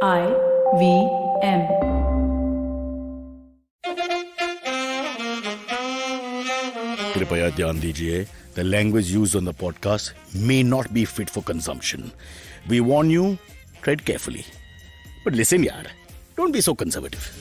IVM. कृपया ध्यान दीजिए, the language used on the podcast may not be fit for consumption. We warn you, tread carefully. But listen, yaar, don't be so conservative.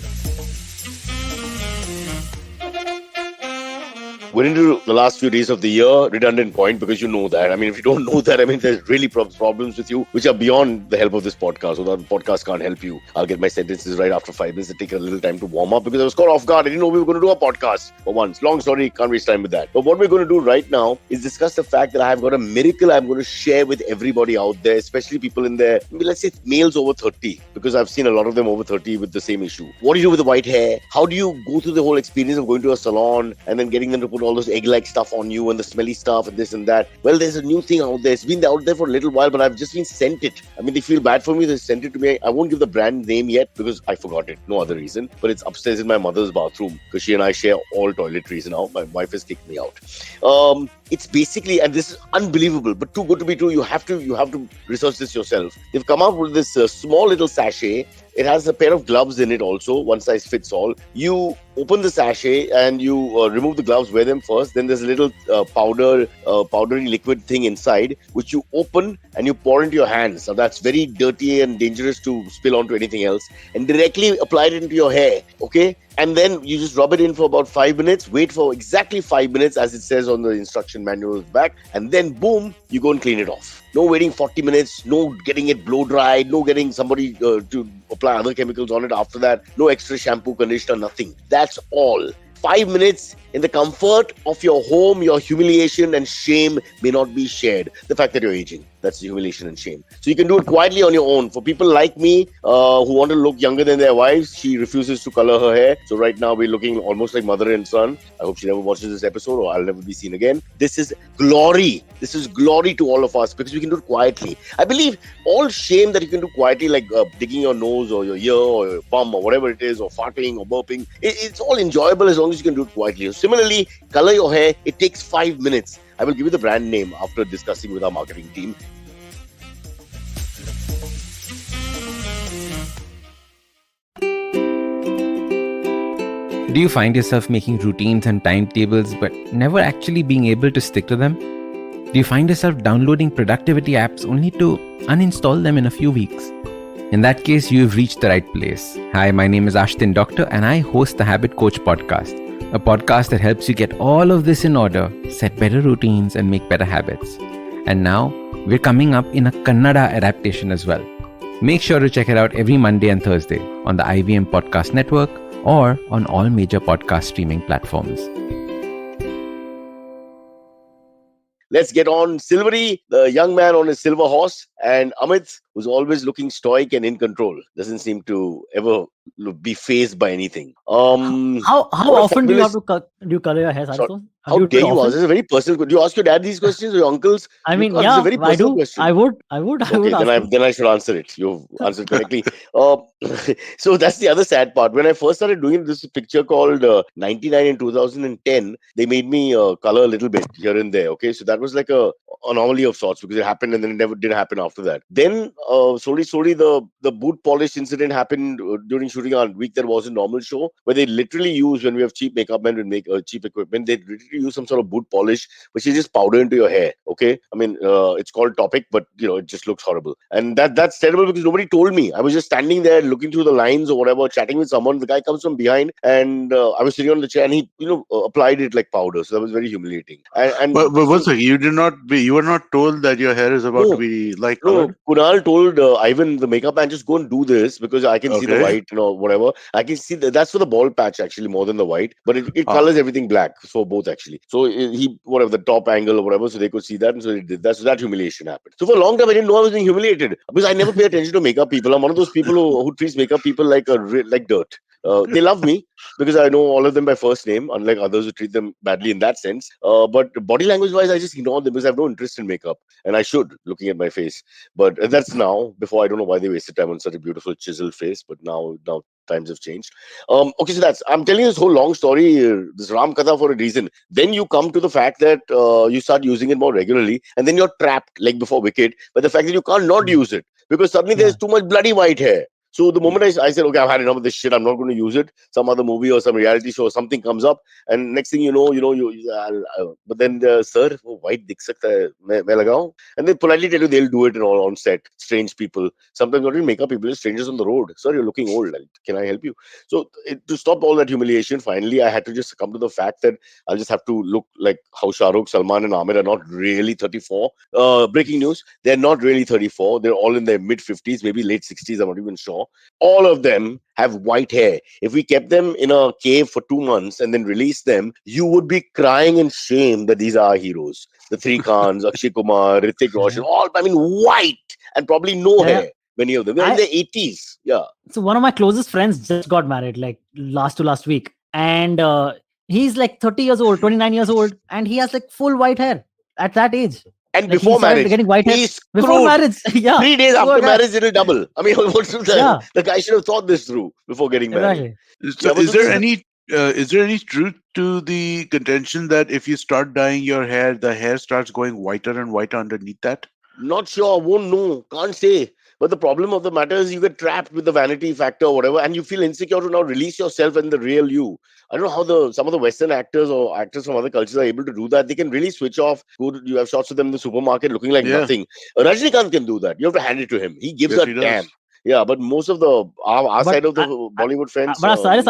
We're into the last few days of the year, redundant point, because you know that. I mean, if you don't know that, I mean, there's really problems with you, which are beyond the help of this podcast. So the podcast can't help you. I'll get my sentences right after 5 minutes. It take a little time to warm up because I was caught off guard. I didn't know we were going to do a podcast for once. Long story, can't waste time with that. But what we're going to do right now is discuss the fact that I have got a miracle I'm going to share with everybody out there, especially people in their, let's say, males over 30, because I've seen a lot of them over 30 with the same issue. What do you do with the white hair? How do you go through the whole experience of going to a salon and then getting them to put all those egg-like stuff on you and the smelly stuff and this and that? Well, there's a new thing out there. It's been out there for a little while, but I've just been sent it. I mean, they feel bad for me. They sent it to me. I won't give the brand name yet because I forgot it. No other reason. But it's upstairs in my mother's bathroom because she and I share all toiletries now. My wife has kicked me out. It's basically, and this is unbelievable, but too good to be true. You have to research this yourself. They've come up with this small little sachet. It has a pair of gloves in it also, one size fits all. You open the sachet and you remove the gloves, wear them first. Then there's a little powdery liquid thing inside, which you open and you pour into your hands. Now that's very dirty and dangerous to spill onto anything else. And directly apply it into your hair, okay? And then you just rub it in for about 5 minutes, wait for exactly 5 minutes as it says on the instruction manual back, and then boom, you go and clean it off. No waiting 40 minutes, no getting it blow dried, no getting somebody to apply other chemicals on it after that, no extra shampoo, conditioner, nothing. That's all. 5 minutes in the comfort of your home, your humiliation and shame may not be shared. The fact that you're aging, that's the humiliation and shame. So you can do it quietly on your own. For people like me who want to look younger than their wives, she refuses to color her hair. So right now we're looking almost like mother and son. I hope she never watches this episode or I'll never be seen again. This is glory. This is glory to all of us because we can do it quietly. I believe all shame that you can do quietly, like digging your nose or your ear or your bum or whatever it is, or farting or burping, it's all enjoyable as long as you can do it quietly. Similarly, color your hair. It takes 5 minutes. I will give you the brand name after discussing with our marketing team. Do you find yourself making routines and timetables but never actually being able to stick to them? Do you find yourself downloading productivity apps only to uninstall them in a few weeks? In that case, you've reached the right place. Hi, my name is Ashtin Doctor and I host the Habit Coach podcast, a podcast that helps you get all of this in order, set better routines and make better habits. And now, we're coming up in a Kannada adaptation as well. Make sure to check it out every Monday and Thursday on the IVM Podcast Network or on all major podcast streaming platforms. Let's get on Silvery, the young man on his silver horse, and Amit, who's always looking stoic and in control. Doesn't seem to ever be fazed by anything. How often do you have to do you color your hair, Sarison? How dare you ask? This is a very personal question. Do you ask your dad these questions or your uncles? I mean, It's a very I do. question. I would Okay, ask then I should answer it. You've answered correctly. So that's the other sad part. When I first started doing this picture called 99 in 2010, they made me color a little bit here and there. Okay, so that was like a anomaly of sorts because it happened and then it never did happen after that. Then slowly the boot polish incident happened during shooting our week that was a normal show where they literally use, when we have cheap makeup men with cheap equipment, they literally use some sort of boot polish which you just powder into your hair. Okay, I mean it's called Topic, but it just looks horrible, and that's terrible because nobody told me. I was just standing there looking through the lines or whatever, chatting with someone. The guy comes from behind and I was sitting on the chair and he applied it like powder, so that was very humiliating. But one second, you were not told that your hair is about to be like colored? Kunal told Ivan, the makeup man, just go and do this because I can see the white, whatever. I can see that's for the bald patch actually more than the white, but it colors everything black for both actually. So he, whatever, the top angle or whatever, so they could see that, and so he did that. So that humiliation happened. So for a long time, I didn't know I was being humiliated because I never pay attention to makeup people. I'm one of those people who treats makeup people like dirt. They love me because I know all of them by first name, unlike others who treat them badly in that sense. But body language wise, I just ignore them because I have no interest in makeup, and I should, looking at my face. But that's now. Before, I don't know why they wasted time on such a beautiful chiseled face, but now times have changed. Okay, so I'm telling you this whole long story, this Ram Katha, for a reason. Then you come to the fact that you start using it more regularly, and then you're trapped like before Wicked by the fact that you can't not use it because suddenly there's too much bloody white hair. So the moment I said, okay, I've had enough of this shit, I'm not going to use it. Some other movie or some reality show or something comes up, and next thing but then sir, वो white दिख सकता है, मैं लगाऊं? And they politely tell you they'll do it on set. Strange people, sometimes not even makeup people, strangers on the road. Sir, you're looking old. Like, can I help you? So to stop all that humiliation, finally I had to just come to the fact that I'll just have to look like how Shah Rukh, Salman, and Amir are not really 34. Breaking news: they're not really 34. They're all in their mid 50s, maybe late 60s. I'm not even sure. All of them have white hair. If we kept them in a cave for 2 months and then released them, you would be crying in shame that these are our heroes. The three Khans, Akshay Kumar, Hrithik Roshan, all, I mean, white and probably no Yeah, yeah. hair. Many of them. They're in their 80s. Yeah. So one of my closest friends just got married, like last to last week, and he's like 30 years old, 29 years old, and he has like full white hair at that age. And Like he before started marriage, getting white hair he's before screwed. marriage. Yeah, 3 days after poor guy. marriage, it'll double. I mean, what's the Yeah, The guy should have thought this through before getting married. exactly. So Yeah, but is this there is any truth to the contention that if you start dyeing your hair, the hair starts going whiter and whiter underneath that? not sure, won't know, can't say. But the problem of the matter is you get trapped with the vanity factor or whatever, and you feel insecure to now release yourself and the real you. I don't know how some of the Western actors or actors from other cultures are able to do that. They can really switch off. You have shots of them in the supermarket looking like Yeah. nothing. Rajnikant can do that. You have to hand it to him. He gives Yes, a he does. damn. Yeah, but most of our But side of the I, Bollywood friends. but Cyrus,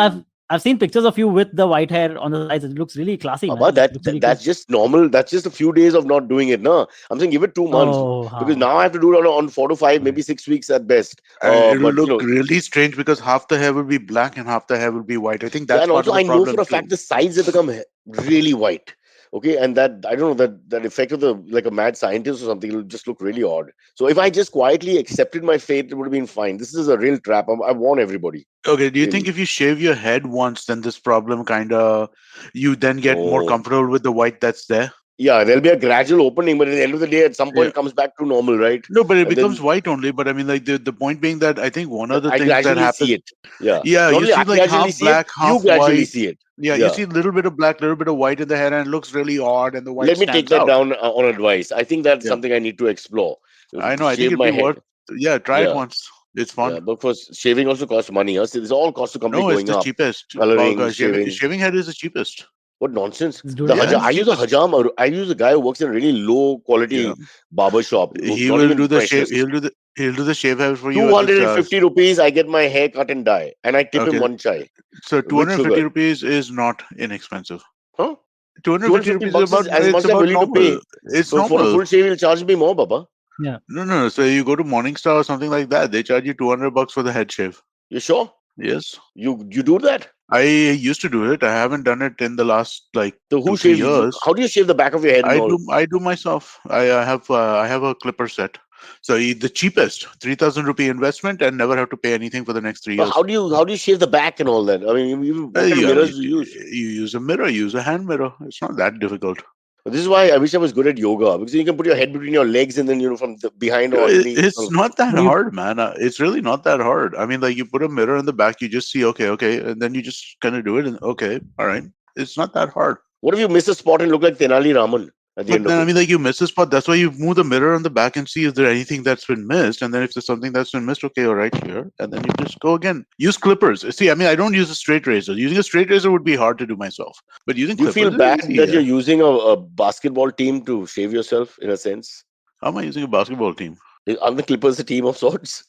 I've seen pictures of you with the white hair on the sides. It looks really classy, man. But It looks really that's cool. just normal. That's just a few days of not doing it. No, I'm saying give it 2 months Oh, because huh. now I have to do it on 4 to 5, maybe 6 weeks at best. And it'll But look really strange because half the hair will be black and half the hair will be white. I think yeah, that's and part also of the I know problem for a too. fact the sides have become really white. Okay, and that I don't know that effect of the like a mad scientist or something. It'll just look really odd. So if I just quietly accepted my fate, it would have been fine. This is a real trap. I warn everybody. Okay, do you think Really. if you shave your head once, then this problem kind of, you then get more No. comfortable with the white that's there? Yeah, there'll be a gradual opening, but at the end of the day, at some point, Yeah. it comes back to normal, right? No, but it And becomes then white only. But I mean, like the point being that I think one of the I things that gradually see happens, it. Yeah. yeah, Not you only I see like gradually half see it, black, you half gradually white. see it. Yeah, you Yeah. see a little bit of black, little bit of white in the hair, and it looks really odd, and the white Let me take stands that out. down on advice. I think that's Yeah, something I need to explore. I know. I think Shave it'd my be head. worth. Yeah, try it Yeah. once. It's Yeah. fun. But for shaving also costs money. Huh? See, this all costs the company No, it's going the up. cheapest. Coloring, Shaving, shaving. shaving head is the cheapest. What nonsense. Let's do The it. Yeah, hajam, it's I the use a cheapest. hajam. I use a guy who works in a really low Yeah, quality barber shop. he Not will even do the shave. professional. He'll do the shave head for you at the 250 rupees, I get my hair cut and dye. And I tip him okay. one chai So two with hundred sugar. fifty rupees is not inexpensive. Huh? 250 250 rupees is bucks is about, as much it's as I'm about willing to normal. pay. It's So for a normal. full shave, you'll charge me more, Baba. Yeah. No. So you go to Morningstar or something like that. They charge you 200 bucks for the head shave. You sure? Yes. You do that? I used to do it. I haven't done it in the last like So who 2-3 shaves you? years. How do you shave the back of your head and all? I do myself. I have a clipper set. So the cheapest 3,000 rupee investment and never have to pay anything for the next 3 But years. how do you shave the back and all that? I mean, what kind of You, mirrors do you use? you use a mirror, use a hand mirror. It's not that difficult. This is why I wish I was good at yoga because you can put your head between your legs and then from the behind or underneath. It's not that You, hard, man. It's really not that hard. I mean, like you put a mirror in the back, you just see, okay, and then you just kind of do it, and okay, all right. It's not that hard. What if you miss a spot and look like Tenali Raman at the But end of then, I it? mean, like you miss a spot. That's why you move the mirror on the back and see is there anything that's been missed, and then if there's something that's been missed, okay, all right here, and then you just go again. Use clippers. See, I mean, I don't use a straight razor. Using a straight razor would be hard to do myself, but using Do you feel clippers is bad easy. that Yeah. you're using a basketball team to shave yourself in a sense? How am I using a basketball team? Aren't the Clippers a team of sorts?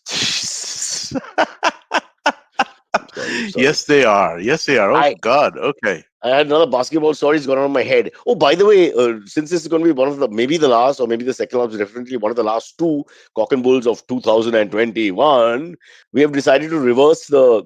Sorry. Yes, they are. Yes, they are. Oh I God. Okay. I had another basketball story that's gone on in my head. Oh, by the way, since this is going to be one of the maybe the last or maybe the second last, definitely one of the last two Cock and Bulls of 2021, we have decided to reverse the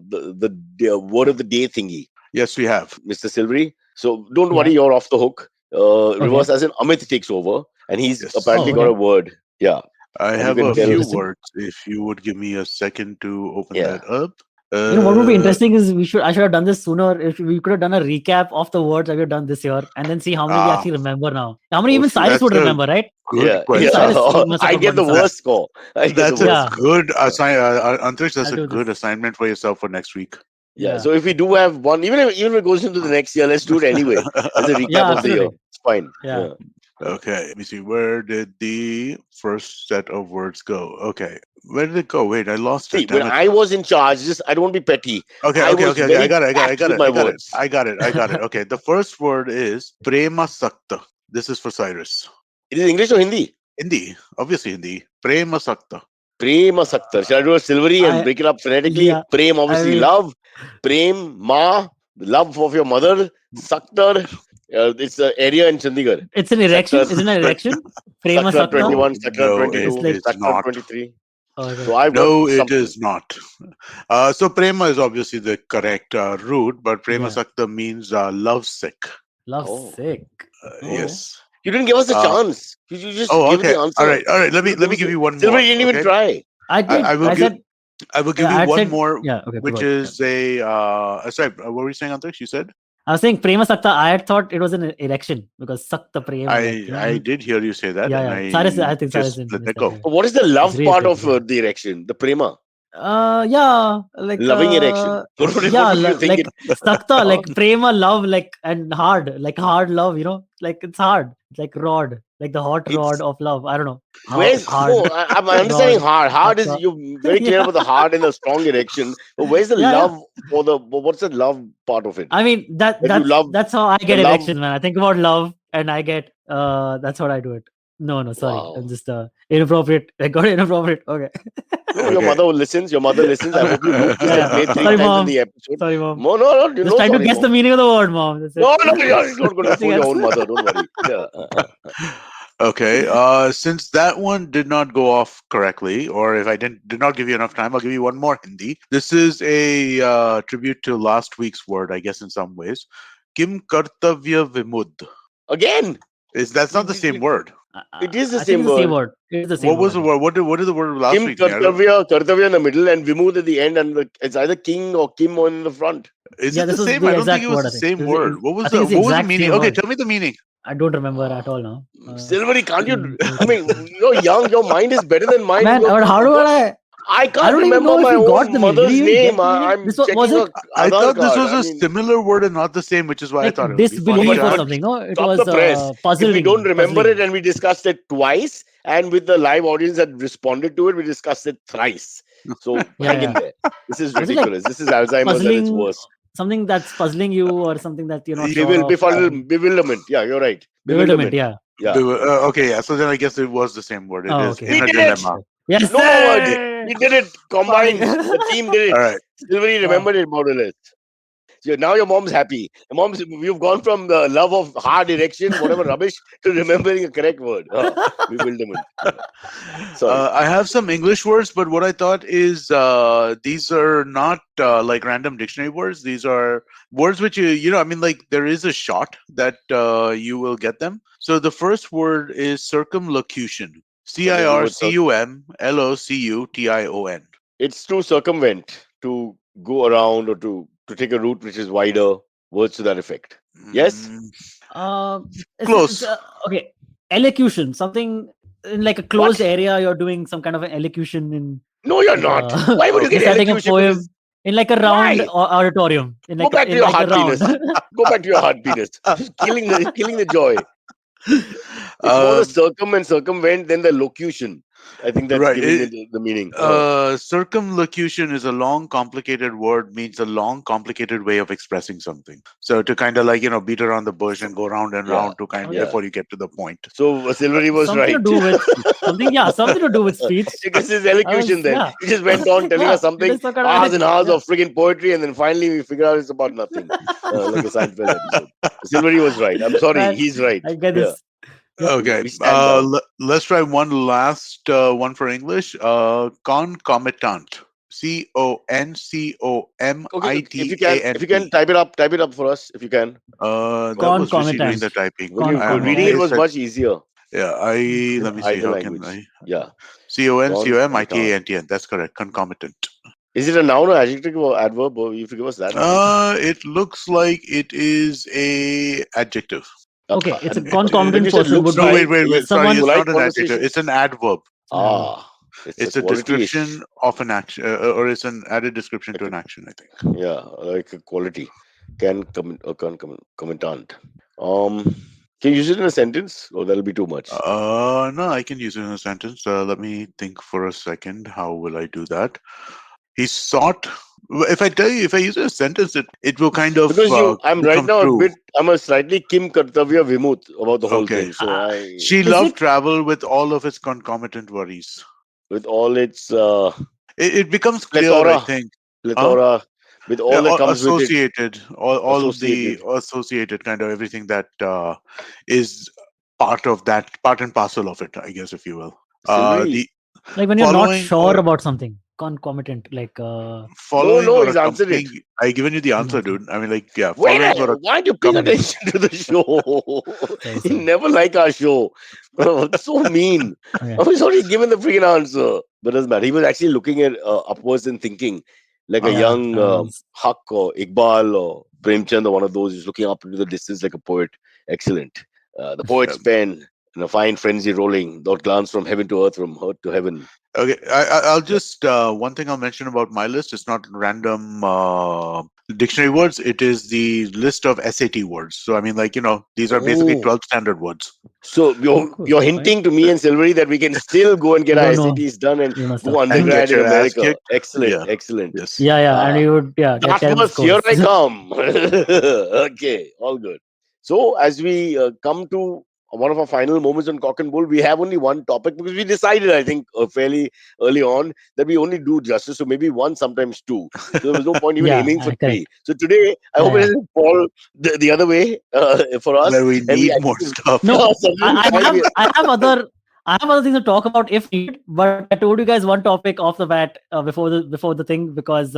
word of the day thingy, Yes, we have. Mr. Silvery. So don't worry, yeah. you're off the hook. Okay. Reverse as in Amit takes over, and he's Yes. apparently Oh, got a okay. word. Yeah, I and you have can a tell. few Interesting. words. If you would give me a second to open Yeah. that up. You know what would be interesting is I should have done this sooner. If we could have done a recap of the words that we've done this year, and then see how many we actually remember now. How many Oh, even shoot. Cyrus That's would a remember, right? good Yeah, Even yeah. question. Cyrus must have I get the forgotten some. worst score. I get That's the a worst. Yeah, good Antrich, that's I'll a do good this. assignment for yourself for next week. Yeah. Yeah, So if we do have one, even if it goes into the next year, let's do it anyway as a recap yeah, of the year. absolutely. It's fine. Yeah. Yeah. Okay, let me see. Where did the first set of words go? Okay, where did it go? Wait, I lost See, it. when Damn it. I was in charge, just I don't want to be petty. Okay, I okay, was okay, okay. I very got it. I got it. I packed got with it. my I got it. words. I got it. I got it. Okay, the first word is prema sakta. This is for Cyrus. It is English or Hindi? Hindi, obviously Hindi. Prema sakta. Prema Saktar. Shall I do a silvery and I break it up phonetically? Yeah, Prem, I obviously, mean, love. Prem, Ma, the love of your mother. Saktar, it's an area in Chandigarh. it's an Sector, erection. Isn't it an erection? Prema Sector Sakta. No, 21, Sector no, it It's 22, like is Sector not. 23. okay. So I've got No, it something. is not. So prema is obviously the correct root, but prema Yeah, sakta means lovesick. love Oh, sick. Oh, oh. Yes. You didn't give us a Uh, chance. You just oh, give okay. the All answer. right. All right. You Let give me us give a, you one Silver, more. you didn't even Okay. try. I I did. will I give. said. I will give Yeah, you I had one said. more, Yeah. Okay. which Go ahead. Yeah. is a. Sorry, what were you saying, Antarsh? You said I was saying Prema Sakta. I had thought it was an erection because Sakta Prema, like I did hear you say that, yeah, and yeah. Cyrus, I I think Cyrus just didn't let miss that that. go. Yeah, But what is the it's love really part good. of Yeah. the erection? The prema? Yeah, like Loving erection. What yeah, would you think like it? Sakta, like Prema, love, like and hard, like hard love. Like it's hard. It's like rod, like the hot rod It's of love. I don't know how where's hard no? I'm understanding rod. hard. Hard is Sakta. you're very clear Yeah, about the hard and the strong erection. But where's the yeah, yeah. love for the? What's the love part of it? I mean That you love that's how I the get love. erections, man. I think about love and I get that's what I do it. No, no, sorry. I'm Wow. just inappropriate. I got inappropriate. Okay. No, your Okay. mother listens. Your mother listens. I Okay. hope you loop this Yeah, like yeah. way three Sorry, times in mom. the episode. Sorry, mom. No, no, no, Just no. trying to Sorry, guess the mom. meaning of the word, mom. That's it. No, no, you're not going to Nothing phone your else. own mother. Don't worry. Yeah. Okay. Since that one did not go off correctly, or if I did not give you enough time, I'll give you one more Hindi. This is a tribute to last week's word, I guess, in some ways. Kim kartavya vimud. Again, Is that's we, not the we, same we, word? it is the I think same it's the same word. word. It is the same What was word. the word? What did the word last Kim week mean? I don't. Kartavya in the middle and Vimud at the end, and it's either King or Kim on in the front. Is Yeah, it the this was same? the I don't think it exact was word. the I think. same word. I think it's the What was the exact meaning? same Okay, word. tell me the meaning. I don't remember at Ah, all now. Silvery, can't you? I mean, you're young. Your mind is better than mine. Man, but how do What? I? I I can't don't even remember know if my you got own the meaning. Did you mother's even name. get the meaning? I'm This was checking it a I Aadhaar thought this card. was I a mean, similar word and not the same, which is why I like thought it would be funny. disbelief or but something? No, it stop was the press. If we don't puzzling. remember it Puzzling. and we discussed it twice, and with the live audience that responded to it, we discussed it thrice. So Yeah, hang in yeah. there. This is Was it like ridiculous. This is Alzheimer's at its puzzling? worst. Something that's puzzling you, or something that you're not sure of? Bewilderment. Yeah, you're right. Bewilderment. Bewilderment. Yeah. Yeah. Okay, yeah. So then I guess it was the same word. It Oh, is okay. We inner did it. dilemma. Yes, No more words. Yeah. sir. We did it. Finally. Combined. The team did All it. right. Silvery remembered it more or less. So now your mom's happy. Your mom's you've gone from the love of hard erection, whatever rubbish, to remembering a correct word. Bewilderment. Sorry. I have some English words, but what I thought is these are not like random dictionary words. These are words which I mean, like there is a shot that you will get them. So the first word is circumlocution. C I Something to do R with C U M L O C U T I O N. it's to circumvent, to go around or to take a route which is wider. Words to that effect. Yes? Mm, Uh, it's close. okay. Elocution, something in like a closed What? area. You're doing some kind of an elocution in No, you're like not. Why would you get reciting a elocution with this? poem in like a round Why? auditorium Go back to in your like a hard round. penis. Go back to your hard penis. Just killing the joy. It's more the Um, circum and circumvent than the locution. I think that's right. giving it the meaning. Circumlocution is a long, complicated word, means a long, complicated way of expressing something. So to kind of like, beat around the bush and go round and Yeah, round to kind yeah. before you get to the point. So Silvery was Something to right. do with something. Yeah, something to do with speech. This is I elocution was then. yeah He just went on telling us yeah. It something, is some kind of hours and hours yeah. of friggin' poetry, and then finally we figure out it's about nothing. Like a Seinfeld episode. Silvery was right. I'm sorry. Man, He's right. I get Yeah. this. Yep. Okay. We stand down. Let's try one last one for English. Concomitant. Okay, if you can CONCOMITANT. type it up for us, if you can. That was Rishi doing the Concomitant. typing. When you reading it Okay. was Concomitant. much easier Yeah, let with me see. either How can language. I? Yeah. Concomitant. CONCOMITANT. That's correct. Concomitant. Is it a noun or adjective or adverb? Or you have to give us that, please. It looks like it is a adjective. Okay, it's a When concomitant you said person looks would No, be like, wait, wait, is it wait. Sorry, someone. it's polite not an adjective. conversation? It's an adverb. It's an adverb. It's a It's a quality ish. description of an action, or it's an added description to Like an action, I think. yeah, like a quality. Can comment, commentant. Um, Can you use it in a sentence? Or that'll be too much. No, I can use it in a sentence. Let me think for a second. How will I do that? He sought. If I tell you, if I use it in a sentence, it will kind of Because I'm right come now true. I'm a slightly Kim Kartavya Vimut about the whole Okay. thing. So She Is loved it- travel with all of its concomitant worries. with all its It becomes clear, I plethora, think. Huh? plethora, with all that comes with it, Associated, all the associated. associated kind of everything that is part of that, part and parcel of it, I guess, if you will. Silvery. The like when you're not following sure or about something, concomitant, like following No, or he's answered it. accompanying. I given you the answer, answer. dude. I mean, like, yeah, Why following or aren't you paying accompanying. attention to the show? Sorry, You sorry. never like our show. It's so mean. Okay. I was already given the freaking answer. But doesn't matter. He was actually looking at upwards and thinking like a Yeah, young was- Huck or Iqbal or Premchand or one of those. He's looking up into the distance like a poet. Excellent. The poet's pen and a fine frenzy rolling, thou glance from heaven to earth, from earth to heaven. Okay, I'll just one thing I'll mention about my list. It's not random dictionary words. It is the list of SAT words. So I mean, like, these are basically Oh. 12 standard words. So cool. you're hinting to me and Silvery that we can still go and get You our don't know. SATs done and You must go have. And undergrad get in your ass America. kicked. Excellent, Yeah. excellent. Yes. Yeah, and you would get terrible Dartmouth, here scores. I come. Okay, all good. So as we come to one of our final moments on Cock and Bull, we have only one topic because we decided, I think, fairly early on that we only do justice. So maybe one, sometimes two. So there was no point even Yeah, aiming for correct. three. So today, I hope Yeah, it doesn't fall the other way for us. Where we And we need more actually- stuff. No, suddenly I find have we- I have other things to talk about if needed, but I told you guys one topic off the bat before the thing because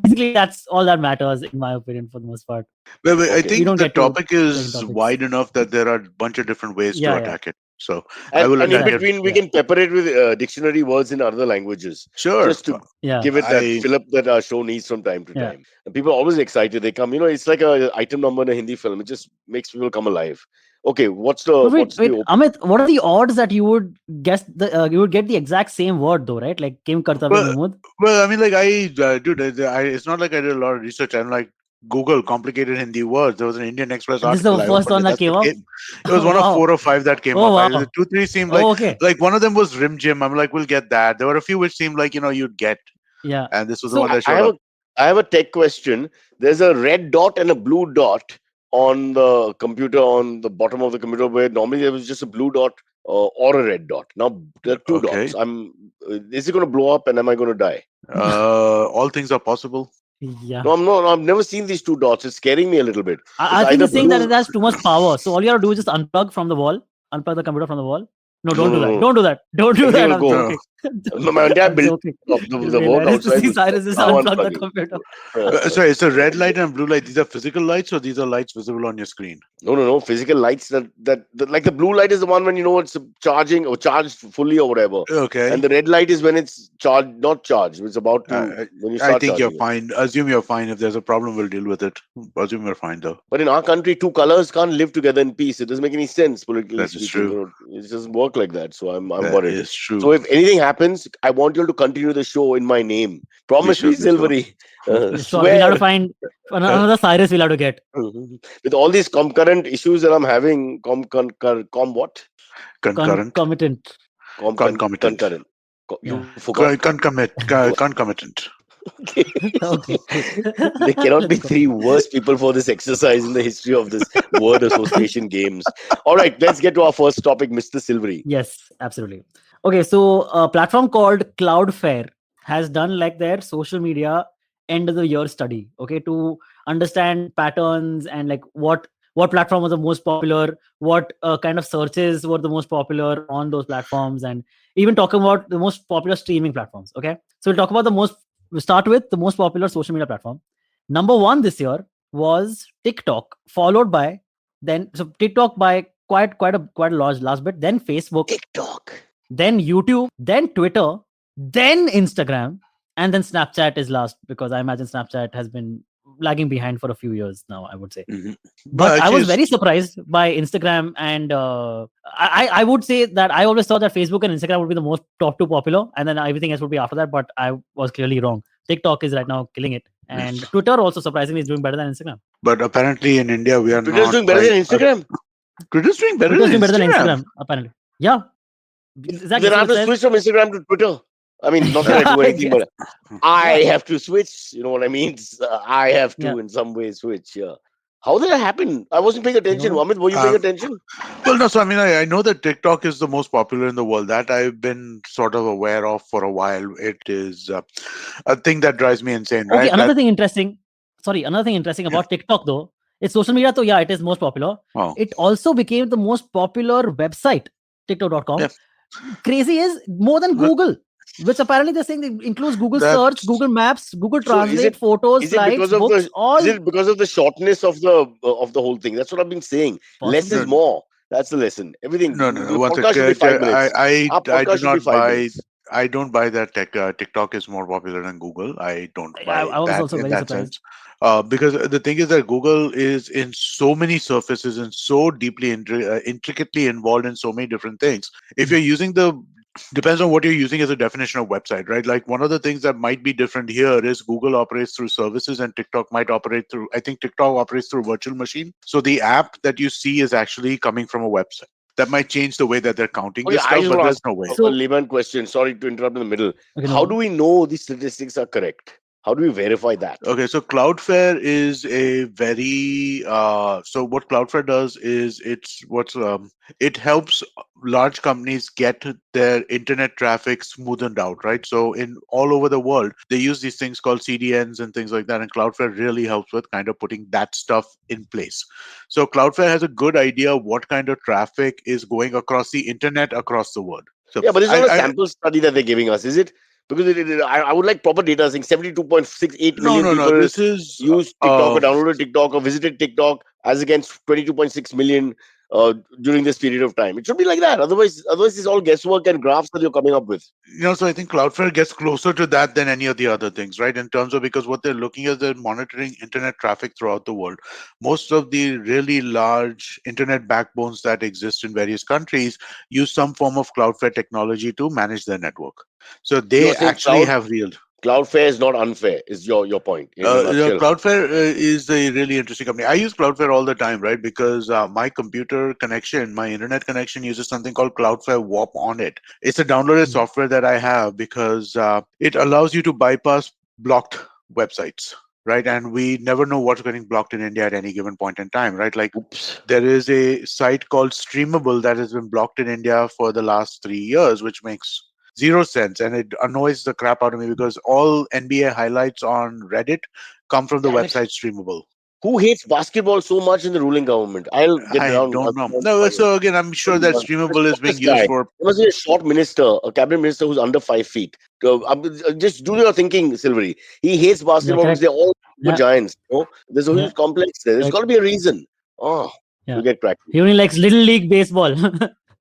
basically that's all that matters in my opinion for the most part. Well, I Okay. You think don't the get to topic play is topics. wide enough that there are a bunch of different ways Yeah, to yeah. attack it. So I And, will and in attack it. between, we Yeah. can pepper it with dictionary words in other languages. Sure. Just to Yeah. give it that I- fill up that our show needs from time to Yeah. time. And people are always excited. They come, it's like a item number in a Hindi film. It just makes people come alive. Okay, what's the But what's wait, the Amit, what are the odds that you would guess you would get the exact same word though, right? Like Kim Kartavya Well, Mahmood. Well, I mean, like dude, it's not like I did a lot of research. I'm like Google complicated Hindi words. There was an Indian Express This is the article. I first opened one it. that came up. It was one of Wow. 4 or 5 that came Oh, up. wow. The 2, 3 seemed Oh, okay. like one of them was Rim Jim. I'm like, we'll get that. There were a few which seemed like you'd get, Yeah. and this was So, the one that I showed have up. I have a tech question. There's a red dot and a blue dot on the computer on the bottom of the computer where normally there was just a blue dot or a red dot. Now there are two Okay. dots. Is it going to blow up and am I going to die? All things are possible. Yeah. No, I'm not. I've never seen these two dots. It's scaring me a little bit. I It's think either it's saying that blue- it has too much power. So all you have to do is just unplug from the wall, unplug the computer from the wall. No, don't No, do no, that. no. Don't do that. Don't do Everything that. will I'm go. joking. No, my entire I'm building joking. the work Hilarious to outside see was Cyrus just now unplug the unplugging. computer. Sorry, it's a red light and blue light. These are physical lights, or these are lights visible on your screen? No. Physical lights that like the blue light is the one when it's charging or charged fully or whatever. Okay. And the red light is when it's charged, not charged. It's about to when you I start think you're charging it. fine. Assume you're fine. If there's a problem, we'll deal with it. Assume you're fine, though. But in our country, two colors can't live together in peace. It doesn't make any sense politically That is speaking. true. It doesn't work like that. So I'm That worried. is true. So if anything happens, I want you to continue the show in my name. Promise me, should do so. Silvery. Sure, we'll Swear. have to find another Cyrus. We'll have to get. With all these concurrent issues that I'm having, what? Concurrent. Concomitant. Concomitant. Concurrent. You Yeah. forgot. Concomitant. Okay. There cannot be three worst people for this exercise in the history of this word association games. All right, let's get to our first topic, Mr. Silvery. Yes, absolutely. Okay, so a platform called Cloudflare has done like their social media end of the year study, okay, to understand patterns and like what platform was the most popular, what kind of searches were the most popular on those platforms, and even talking about the most popular streaming platforms. Okay, so we'll start with the most popular social media platform. Number 1 this year was TikTok, followed by TikTok by quite a large last bit, then Facebook, TikTok. then YouTube, then Twitter, then Instagram, and then Snapchat is last because I imagine Snapchat has been lagging behind for a few years now, I would say. Mhm. But I actually, was very surprised by Instagram, and I would say that I always thought that Facebook and Instagram would be the top 2 popular, and then everything else would be after that. But I was clearly wrong. TikTok is right now killing it, and Twitter also surprisingly is doing better than Instagram. But apparently in India we are Twitter's not. doing better than Instagram. Twitter's doing better Twitter's than doing better than Instagram. Instagram, apparently. Yeah, exactly. Then I So have it to says, switch from Instagram to Twitter. I mean, not that I do I anything, guess. but I Yeah, have to switch. You know what I mean? I have yeah. to, in some way, switch. Yeah. How did that happen? I wasn't paying I don't attention. know. Amit, were you paying Um, attention? well, no. So I mean, I know that TikTok is the most popular in the world. That I've been sort of aware of for a while. It is a thing that drives me insane, Okay, right? That another thing interesting. Sorry, another thing interesting yeah. about TikTok though, it's social media. So yeah, it is most popular. Oh, It also became the most popular website, TikTok.com. yeah. Crazy is more than Well, Google, which apparently they're saying it includes Google Search, that's Google Maps, Google So Translate, photos, is it flights, because of books, the is all it because of the shortness of the whole thing? That's what I've been saying. Less no, is possibly. more. That's the lesson. Everything. no. The One podcast should be second. 5 minutes. Our I do podcast should be not five buy. minutes. I don't buy that TikTok is more popular than Google. I don't buy I was that also in very that surprised. sense. Because the thing is that Google is in so many surfaces and so deeply intricately involved in so many different things. If you're using depends on what you're using as a definition of website, right? Like one of the things that might be different here is Google operates through services and TikTok might operate through, I think TikTok operates through virtual machine. So the app that you see is actually coming from a website. That might change the way that they're counting Okay, this I stuff, just but want to there's ask no way. a So layman question. Sorry to interrupt in the middle. okay, How no. do we know these statistics are correct? How do we verify that? Okay, so Cloudflare is a very so what Cloudflare does is it helps large companies get their internet traffic smoothened out, right? So in all over the world, they use these things called CDNs and things like that, and Cloudflare really helps with kind of putting that stuff in place. So Cloudflare has a good idea of what kind of traffic is going across the internet across the world. So Yeah, but it's not a I sample study that they're giving us, is it? Because I would like proper data saying 72.68 no million no no. people This is used TikTok or downloaded TikTok or visited TikTok as against 22.6 million during this period of time. It should be like that. Otherwise, it's all guesswork and graphs that you're coming up with. so I think Cloudflare gets closer to that than any of the other things, right? In terms of because what they're looking at, they're monitoring internet traffic throughout the world. Most of the really large internet backbones that exist in various countries use some form of Cloudflare technology to manage their network. So So you're they saying actually have real. Cloudflare is not unfair, is your point in a nutshell. Cloudflare is a really interesting company. I use Cloudflare all the time, right? Because my computer connection, my internet connection uses something called Cloudflare Warp on it. It's a downloaded Hmm. software that I have because it allows you to bypass blocked websites, right? And we never know what's getting blocked in India at any given point in time, right? Like Oops. there is a site called Streamable that has been blocked in India for the last 3 years, which makes zero sense, and it annoys the crap out of me because all NBA highlights on Reddit come from the Damn it. website Streamable. Who hates basketball so much in the ruling government? I'll get I around. don't know. No, so again, I'm sure that Streamable is Stop being this used guy. for. There must be a short minister, a cabinet minister who's under 5 feet. Just do your thinking, Silvery. He hates Yeah, basketball because correct. they're all super Yeah, giants. You know? There's a yeah, huge complex there. There's got correct. to be a reason. Oh, Yeah. you get cracked. He only likes little league baseball.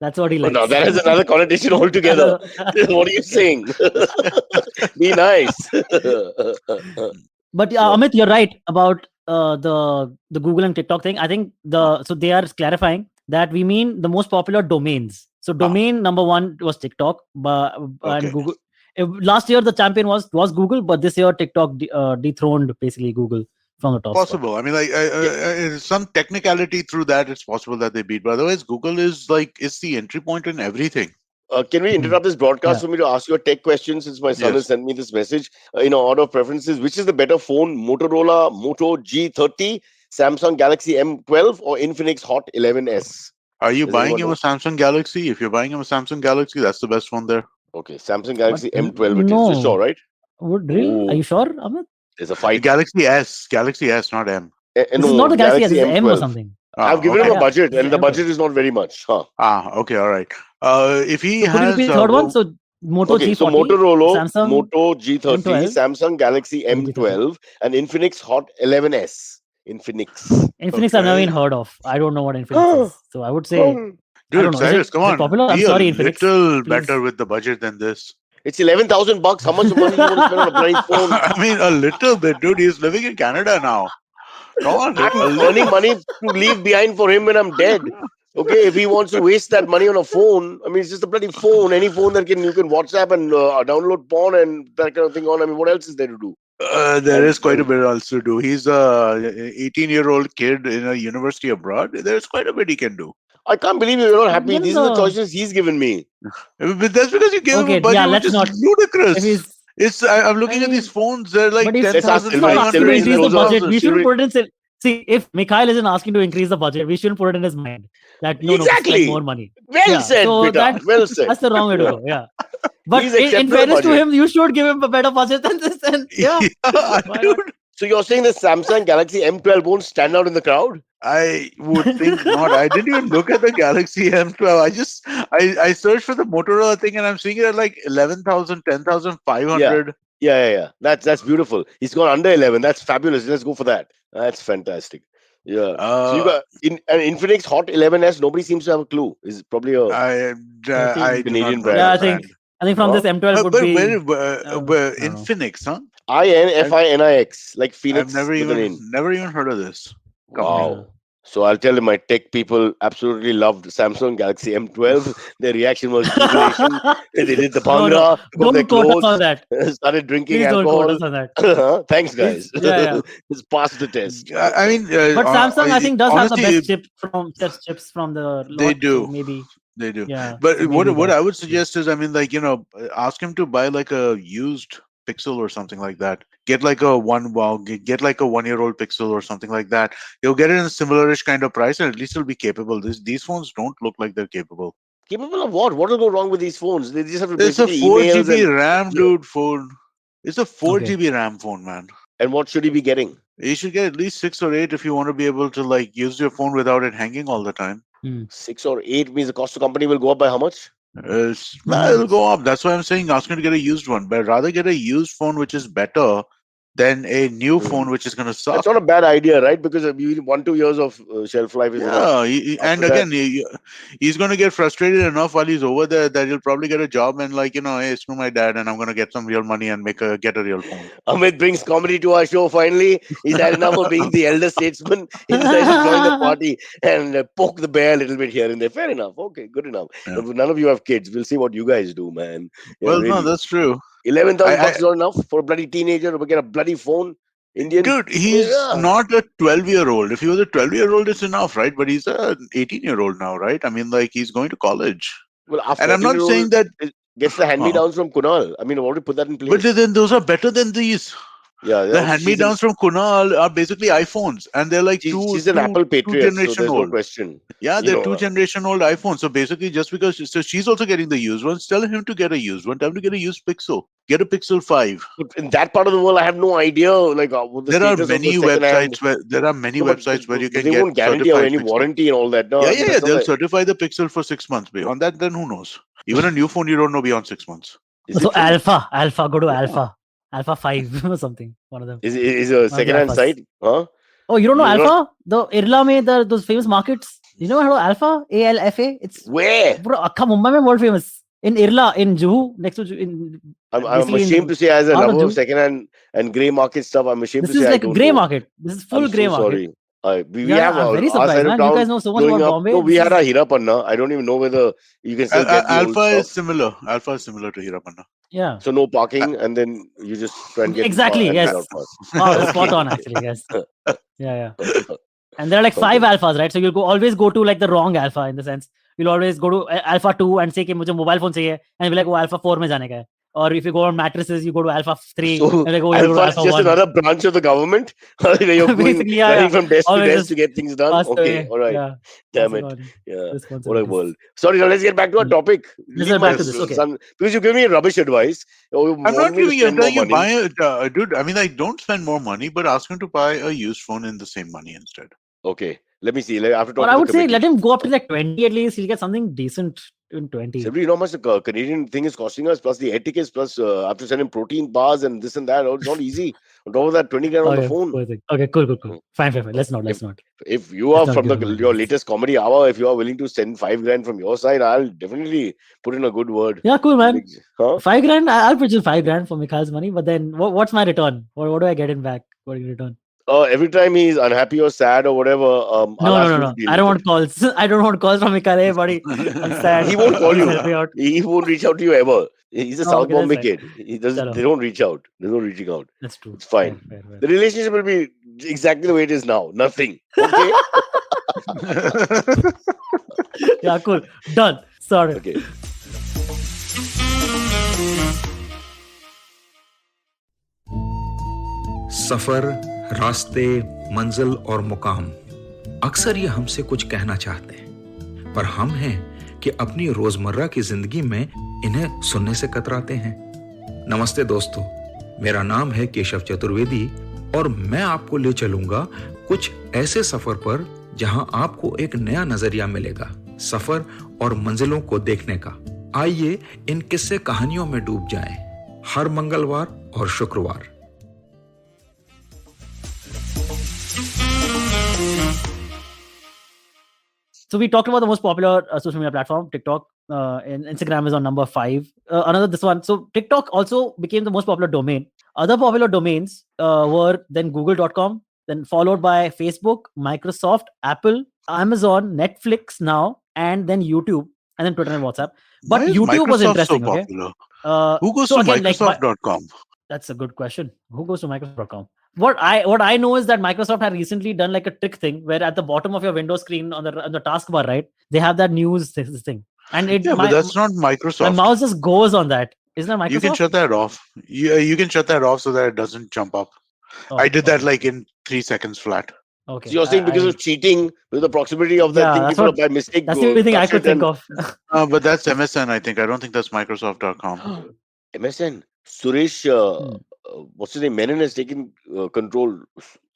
That's what he Oh, now likes. that has another connotation altogether. What are you saying? Be nice. But yeah, No. Amit, you're right about the Google and TikTok thing. I think so they are clarifying that we mean the most popular domains. So Ah, domain number one was TikTok, but and okay. Google. Last year the champion was Google, but this year TikTok dethroned basically Google from the top spot. Possible. I mean, like, some technicality through that, it's possible that they beat. But otherwise, Google is like, it's the entry point in everything. Can we Hmm. interrupt this broadcast Yeah. for me to ask you a tech question since my son has Yes. sent me this message? Order of preferences, which is the better phone, Motorola Moto G30, Samsung Galaxy M12, or Infinix Hot 11s? Are you Does buying anyone him a know? Samsung Galaxy? If you're buying him a Samsung Galaxy, that's the best one there. Okay, Samsung But Galaxy M12 it is. You're sure, no, right? would really? Are Oh, you sure, Amit? there's a fight. Galaxy S, not M. This is not No, the Galaxy S. Galaxy This is M or M12. something. I've Ah, given him okay. a Yeah, budget, this is and the M12. budget is not very much. Huh? Okay, all right. If he So could you has, repeat the third one? So Moto Okay, so G40, Motorola Samsung Moto G30, M12, Samsung Galaxy okay, G30. M12, and Infinix Hot 11s. Infinix. Infinix I've never okay, even heard of. I don't know what Infinix is. So I would say I don't dude, know. Cyrus, come Is it on, popular? I'm be a sorry, Infinix. little better Please. with the budget than this. It's 11,000 bucks. How much money do you want to spend on a bloody phone? I mean, a little bit, dude. He's living in Canada now. Come on, dude, a I'm earning little. money to leave behind for him when I'm dead. Okay, if he wants to waste that money on a phone, I mean, it's just a bloody phone. Any phone that you can WhatsApp and download porn and that kind of thing on. I mean, what else is there to do? There is quite a And bit else to do. He's a 18-year-old kid in a university abroad. There's quite a bit he can do. I can't believe you're not happy. Then These are the the choices he's given me. But that's because you gave him a okay, budget yeah, which let's is not. If ludicrous. he's, I'm I looking at these mean, phones. They're like but if 10,000, Samsung is asking to Silvery increase the closer. budget, we shouldn't Silvery. put it in. See, if Mikhail isn't asking to increase the budget, we shouldn't put it in his mind that no, spend Exactly. more money. Well Yeah, said, so Peter. Well said. that's the wrong way to Yeah. go. Yeah, but He's in accepted the fairness to budget. him, you should give him a better budget than this. And yeah, why not? dude. So you're saying the Samsung Galaxy M12 won't stand out in the crowd? I would think not. I didn't even look at the Galaxy M12. I searched for the Motorola thing and I'm seeing it at like 11,000, 10,500. Yeah. That's beautiful. He's gone under 11. That's fabulous. Let's go for that. That's fantastic. Yeah. So you Uh, got an Infinix Hot 11s. Nobody seems to have a clue. Is probably a I I do Canadian not know brand. Yeah, that I think from Huh? this M12 would But be. where, I don't in know. Phoenix, huh? INFINIX, like Phoenix I've never with an even in. never even heard of this. Wow. So I'll tell you, my tech people absolutely loved Samsung Galaxy M12. Their reaction was jubilation. They did the No, bhangra, took off their don't quote us on clothes, that. started drinking Please don't quote alcohol. us on that. Thanks, guys. Please, yeah. It's passed the test. I mean, But Samsung, I think, does have the honestly, best chips from the lot. They do. So maybe, they do. yeah. But so what maybe I that. would suggest is, I mean, like, ask him to buy like a used Pixel or something like that. Get like a get like a 1-year-old Pixel or something like that. You'll get it in a similarish kind of price, and at least it'll be capable. These phones don't look like they're capable. Capable of what? What will go wrong with these phones? They just have to It's a basically 4 emails GB and RAM, dude. Phone. It's a 4 Okay. GB RAM phone, man. and what should he be getting? You should get at least 6 or 8 if you want to be able to like use your phone without it hanging all the time. 6 or 8 means the cost of company will go up by how much? It'll go up. That's why I'm saying ask him to get a used one, but rather get a used phone which is better than a new phone which is going to suck. That's not a bad idea, right? Because 1-2 years of shelf life is enough. Yeah, and After that- again, he's going to get frustrated enough while he's over there that he'll probably get a job and like, hey, screw my dad, and I'm going to get some real money and get a real phone. Amit brings comedy to our show finally. He's had enough of being the elder statesman. He decided to join the party and poke the bear a little bit here and there. Fair enough. Okay, good enough. Yeah. None of you have kids. We'll see what you guys do, man. Yeah, Well, no, really. that's true. 11,000 I- bucks is not enough for a bloody teenager to get a bloody phone. Indian. Dude, he's Yeah. not a 12-year-old. If he was a 12-year-old, it's enough, right? But he's an 18-year-old now, right? I mean, like, he's going to college. Well, our And I'm not 14-year-old saying that, gets the hand-me-downs from Kunal. I mean, I've already put that in place. but then those are better than these. yeah, The hand-me-downs from Kunal are basically iPhones, and they're like she's an Apple patriot, so generation there's no old. question. Yeah, You they're know, 2 generation old iPhones. So basically, just because she's also getting the used ones, tell him to get a used one. Tell him to get a used Pixel. Get a Pixel 5. But in that part of the world, I have no idea. Like, what the There are status of many the second-hand- websites where you can they get won't guarantee or certified any Pixel. warranty and all that. No, Yeah, I mean, that's not they'll like- certify the Pixel for 6 months. Beyond that, then who knows? Even a new phone, you don't know beyond 6 months. Is So it true? Alpha, go to Alpha 5 or something. One of them. Is a second-hand Alphas. site? Huh? Oh, you don't know You're Alpha? The Irla mein those famous markets. You know how Alpha? ALFA? It's Where? bro, Akka Mumbai mein world famous. In Irla, in Juhu, next to in I'm basically in ashamed to say, as a out of lover of Juhu. second-hand and grey market stuff, I'm ashamed This to is say I like a don't grey know. market. This is full I'm grey so market. sorry. We Yeah, have I'm very our surprised, side of man. You town guys know so much growing about up. Bombay. No, we This had is- our Hirapanna. I don't even know whether you can still get the old Alpha is stuff. similar. Alpha is similar to Hirapanna. Yeah. So no parking, and then you just try and get Exactly, and yes. get out fast. Wow, that's spot on actually. Yes. Yeah. And there are like 5 alphas, right? So you'll always go to like the wrong alpha in the sense. You'll always go to Alpha 2 and say कि मुझे mobile phone चाहिए, and you'll be like, oh, Alpha 4 में जाने का है. Or if you go on mattresses, you go to Alpha 3. So and like, oh, you go to Alpha is Alpha just 1. another branch of the government. Where you're going, Basically, yeah, running yeah. from desk to Always desk just to get things done. Passed Okay, away. all right. Yeah. Damn Passing it. on Yeah. What a responsibilities. world. Sorry, now let's get back to our Mm. topic. Let's Leave get back my to this, okay. son, because you give me rubbish advice. You I'm want not me to giving you. I'm spend more telling you, buy money. a dude. I mean, like, don't spend more money, but ask him to buy a used phone in the same money instead. Okay, let me see. I have to talk Or to I the would say committee. let him go up to like 20 at least. He'll get something decent in 20. So, you know how much the Canadian thing is costing us, plus the air tickets, plus I have to send him protein bars and this and that. Oh, it's not easy. On top of that, 20 grand on the Okay, phone. poor thing. Okay, cool. Fine. Let's not. If you are Let's not from give him your advice. latest comedy hour, if you are willing to send 5 grand from your side, I'll definitely put in a good word. Yeah, cool, man. Huh? 5 grand. I'll pitch in 5 grand for Mikhail's money. But then, what's my return? What do I get in back? What do you return? Every time he's unhappy or sad or whatever, I'll ask him No. to deal I don't with want calls. I don't want calls from Mikhail. Hey, buddy, I'm sad. He won't call Please you. help me out. it. He won't reach out to you ever. He's a Oh, South okay, Bombay that's kid. He doesn't. Chalo. They don't reach out. There's no reaching out. That's true. It's fine. Fair. The relationship will be exactly the way it is now. Nothing. Okay. Yeah, cool. Done. Sorry. Okay. सफर, रास्ते, मंजिल और मुकाम, अक्सर ये हमसे कुछ कहना चाहते हैं, पर हम हैं कि अपनी रोजमर्रा की जिंदगी में इन्हें सुनने से कतराते हैं। नमस्ते दोस्तों, मेरा नाम है केशव चतुर्वेदी और मैं आपको ले चलूंगा कुछ ऐसे सफर पर जहां आपको एक नया नजरिया मिलेगा सफर और मंजिलों को देखने का। आइए इन किस्से कहानियों में डूब जाएं, हर मंगलवार और शुक्रवार। So we talked about the most popular social media platform, TikTok. And Instagram is on number 5. Another this one. So TikTok also became the most popular domain. Other popular domains were then Google.com, then followed by Facebook, Microsoft, Apple, Amazon, Netflix now, and then YouTube, and then Twitter and WhatsApp. But Why is YouTube was Microsoft so interesting. Okay. popular? Who goes so to again, like, Microsoft.com? that's a good question. Who goes to Microsoft.com? What I know is that Microsoft had recently done like a trick thing where at the bottom of your window screen on the taskbar, right, they have that news this thing, and it Yeah, but that's not my Microsoft. mouse just goes on that. Isn't that Microsoft? You can shut that off. You can shut that off so that it doesn't jump up. Oh, I did that okay. like in 3 seconds flat. Okay. So you're saying because of cheating, with the proximity of that Yeah, thing, that's people what- by mistake. that's the only thing I could think of. But that's MSN, I think. I don't think that's Microsoft.com. MSN. Suresh, what's his name? Menon has taken control.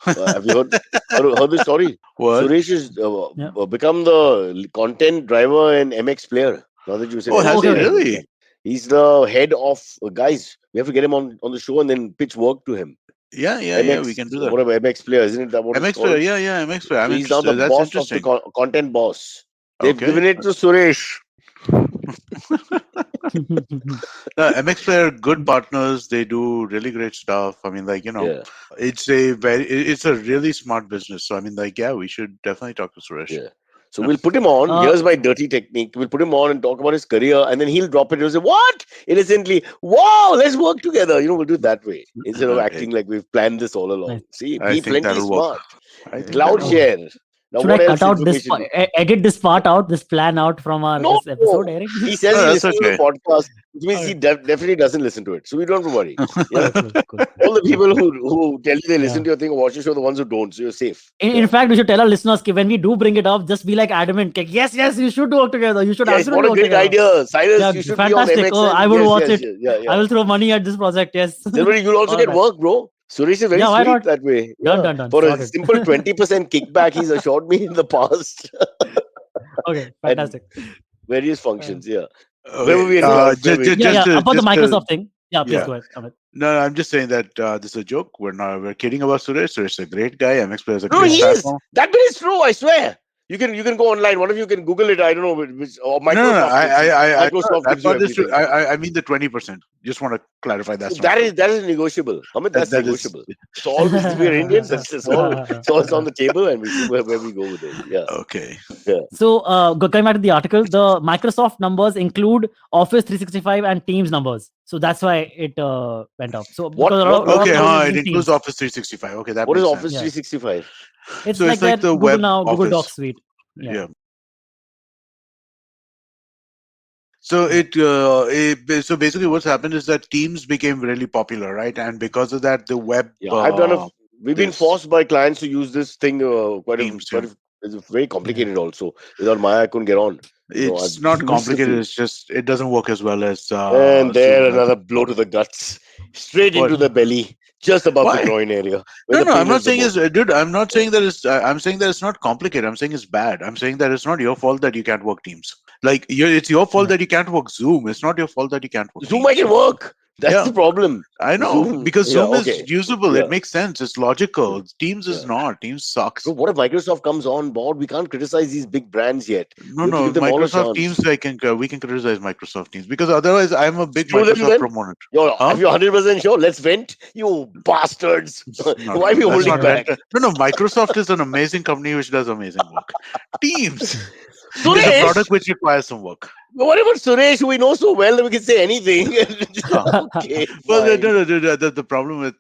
Have you heard the story? What? Suresh has Yeah. become the content driver and MX player. Now that you said, Oh, has he okay. really? He's the head of guys. We have to get him on the show and then pitch work to him. Yeah, MX, we can do that. Whatever, MX player, isn't it? That what it's MX called? player, yeah, MX player. I'm So he's now interested. the That's boss of the interesting. content boss. They've Okay. given it to Suresh. MX player, good partners. They do really great stuff. I mean, like, Yeah. it's a really smart business. So I mean, like, yeah, we should definitely talk to Suresh. Yeah. So we'll put him on. Here's my dirty technique. We'll put him on and talk about his career, and then he'll drop it and he'll say, "What?" Innocently, "Wow, let's work together." We'll do it that way instead of Okay. acting like we've planned this all along. Nice. See, I be think plenty that'll work. smart. I think Cloud that'll share. Now, Should what I else cut out this information? edit this part out, this plan out from our No, this episode, Eric? he says No, he that's listens to the okay. podcast, which means he definitely doesn't listen to it. So we don't have to worry. Yeah. Cool. All the people who tell you they listen Yeah. to your thing or watch your show, the ones who don't, so you're safe. In fact, we should tell our listeners that when we do bring it up, just be like adamant. Like, yes, you should work together. You should Yes, absolutely what a work great together. idea. Cyrus, Yeah, you should fantastic. be on MXN. I will Yes, watch yes, it. yes, yeah. I will throw money at this project. Yes. Silvery, you'll also All get right. work, bro. Suresh is very Yeah, why sweet not? that way. Done, Yeah. done. For a Sorted. simple 20% kickback, he's assured me in the past. Okay, fantastic. Various functions, yeah. Okay. Where were we in cloud? Where were we? About the Microsoft thing. Yeah, please yeah. go ahead. Amit. No, I'm just saying that this is a joke. We're kidding about Suresh. Suresh is a great guy. MX player is a No, great he is. platform. That bit is true, I swear. You can go online. One of you can Google it. I don't know which or Microsoft. No, Microsoft that gives you part is true. everything. I mean the 20%. Just want to clarify that. So that is negotiable. Amit, that's That is- negotiable. So all we're Indians. It's all on the table, and we see where we go with it. Yeah. okay. So, coming back to the article, the Microsoft numbers include Office 365 and Teams numbers. So that's why it went up. So What- because a what- lot of Okay, people are it using includes Teams. Office 365. Okay, that What is makes Office sense. 365? It's So like it's like that the Google web now, Google Office. Docs suite. Yeah. So so basically what's happened is that Teams became really popular, right? And because of that, the web. Yeah, I've done we've been this. forced by clients to use this thing Teams, it's very complicated also. Without Maya, I couldn't get on. It's I've not missed a complicated. few. It's just it doesn't work as well as. And there Zoom does. another blow to the guts, straight What? into the belly, just above Why? the groin area. where the No, I'm pain not is the saying most. it's dude. I'm not saying that it's. I'm saying that it's not complicated. I'm saying it's bad. I'm saying that it's not your fault that you can't work Teams. Like it's your fault that you can't work Zoom. It's not your fault that you can't work. Zoom Teams. I can work. That's Yeah. the problem. I know Zoom- because yeah, Zoom okay. is usable. Yeah. It makes sense. It's logical. Teams is Yeah. not. Teams sucks. So what if Microsoft comes on board? We can't criticize these big brands yet. No, We have to give them all a Microsoft chance. Teams. We can criticize Microsoft Teams because otherwise, I'm a big Show them Microsoft then. proponent. Yo, Huh? If you're 100% sure, let's vent. You bastards. No, Why are we let's holding not back? vent. No. Microsoft is an amazing company which does amazing work. Teams is a Suresh, product which requires some work. what about Suresh, who we know so well that we can say anything? Okay. Well, fine. the problem with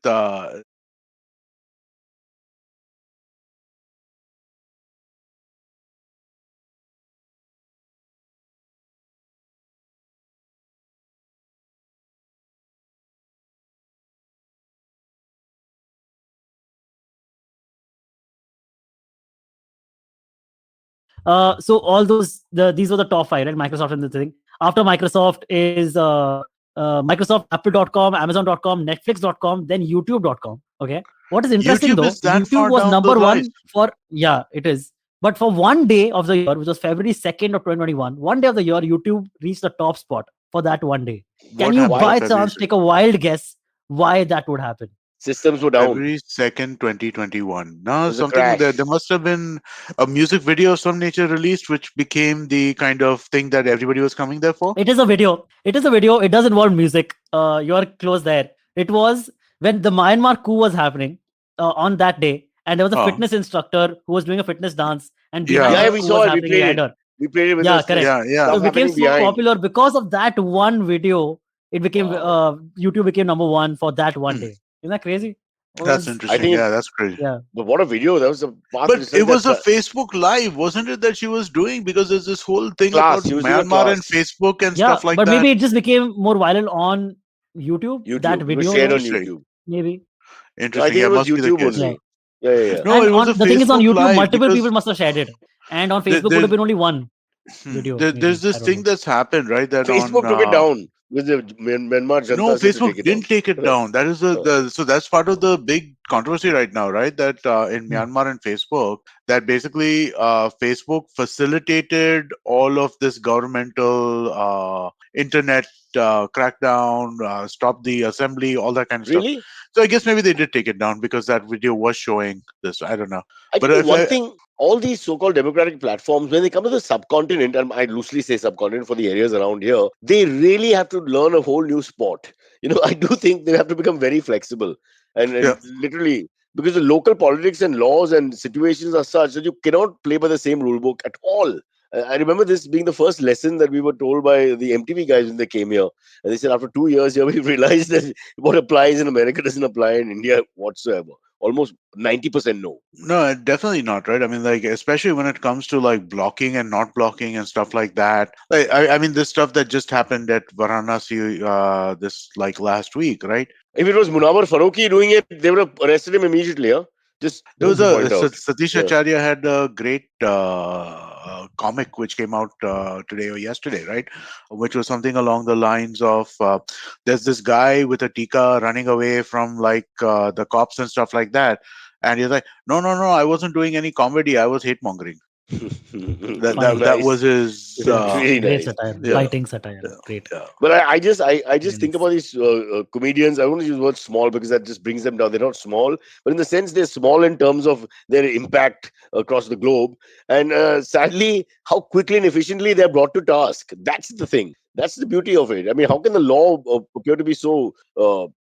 So all these were the top five, right? Microsoft and the thing. After Microsoft is Microsoft, Apple.com, Amazon.com, Netflix.com, then YouTube.com. Okay. What is interesting YouTube though, is that YouTube far was down the number list. one for, yeah, it is. But for one day of the year, which was February 2nd of 2021, one day of the year, YouTube reached the top spot for that one day. Can What you happened Why? on by February chance take a wild guess why that would happen? Systems were down. February 2nd, 2021. Now, There's a something crash. there must have been a music video of some nature released, which became the kind of thing that everybody was coming there for. It is a video. It is a video. It does involve music. You are close there. It was when the Myanmar coup was happening on that day, and there was a Oh, fitness instructor who was doing a fitness dance, and behind yeah, Yeah, her we coup saw was it. We happening played behind it. her. We played it with Yeah, this correct. yeah, yeah. So stuff it became happening so behind. popular because of that one video. It became Wow. YouTube became number one for that one Hmm. day. Isn't that crazy? That's I interesting. think Yeah, it, that's crazy. Yeah. but what a video. That was a past But it research was that a Facebook Live, wasn't it, that she was doing? Because there's this whole thing class. about She was doing a Myanmar and class. Facebook and Yeah, stuff like but that. maybe it just became more viral on YouTube. That YouTube. It was video shared on though, Interesting. YouTube. maybe. No, I Interesting. think Yeah, it was must be the YouTube case. Yeah. only. Yeah, yeah, yeah. No, And it was on a the thing is, on Facebook YouTube, Live multiple because people must have shared it, and on there, Facebook would there, have been only one video, there's maybe. I this don't thing know. that's happened, right? That on Facebook took it down because the Myanmar no, Janata said to Facebook take it down. didn't take it Right. down. That is Uh, the so that's part of the big controversy right now, right? That in Hmm. Myanmar and Facebook, that basically Facebook facilitated all of this governmental internet crackdown, stop the assembly, all that kind of stuff. really? So I guess maybe they did take it down because that video was showing this. I don't know, I but tell you if one I, thing, all these so-called democratic platforms, when they come to the subcontinent, and I loosely say subcontinent for the areas around here, they really have to learn a whole new sport. I do think they have to become very flexible yeah, and literally because the local politics and laws and situations are such that you cannot play by the same rule book at all. I remember this being the first lesson that we were told by the MTV guys when they came here. And they said after 2 years here, we realized that what applies in America doesn't apply in India whatsoever. Almost 90% no. no, definitely not, right? I mean, like, especially when it comes to like blocking and not blocking and stuff like that. Like, I mean, this stuff that just happened at Varanasi, this like last week, right? If it was Munawar Faruqi doing it, they would have arrested him immediately. Huh? Just There was to a point out. Satish Yeah. Acharya had a great comic which came out today or yesterday, right? Which was something along the lines of there's this guy with a tika running away from like the cops and stuff like that, and he's like, no, no, no, I wasn't doing any comedy, I was hate mongering. That Funny. that was Nice. his Really Great nice. satire, yeah, Yeah. biting satire. yeah, Great. yeah. But I just think Yes. about these comedians. I want to use the word small because that just brings them down. They're not small, but in the sense they're small in terms of their impact across the globe. And sadly, how quickly and efficiently they're brought to task. That's the thing. That's the beauty of it. I mean, how can the law appear to be so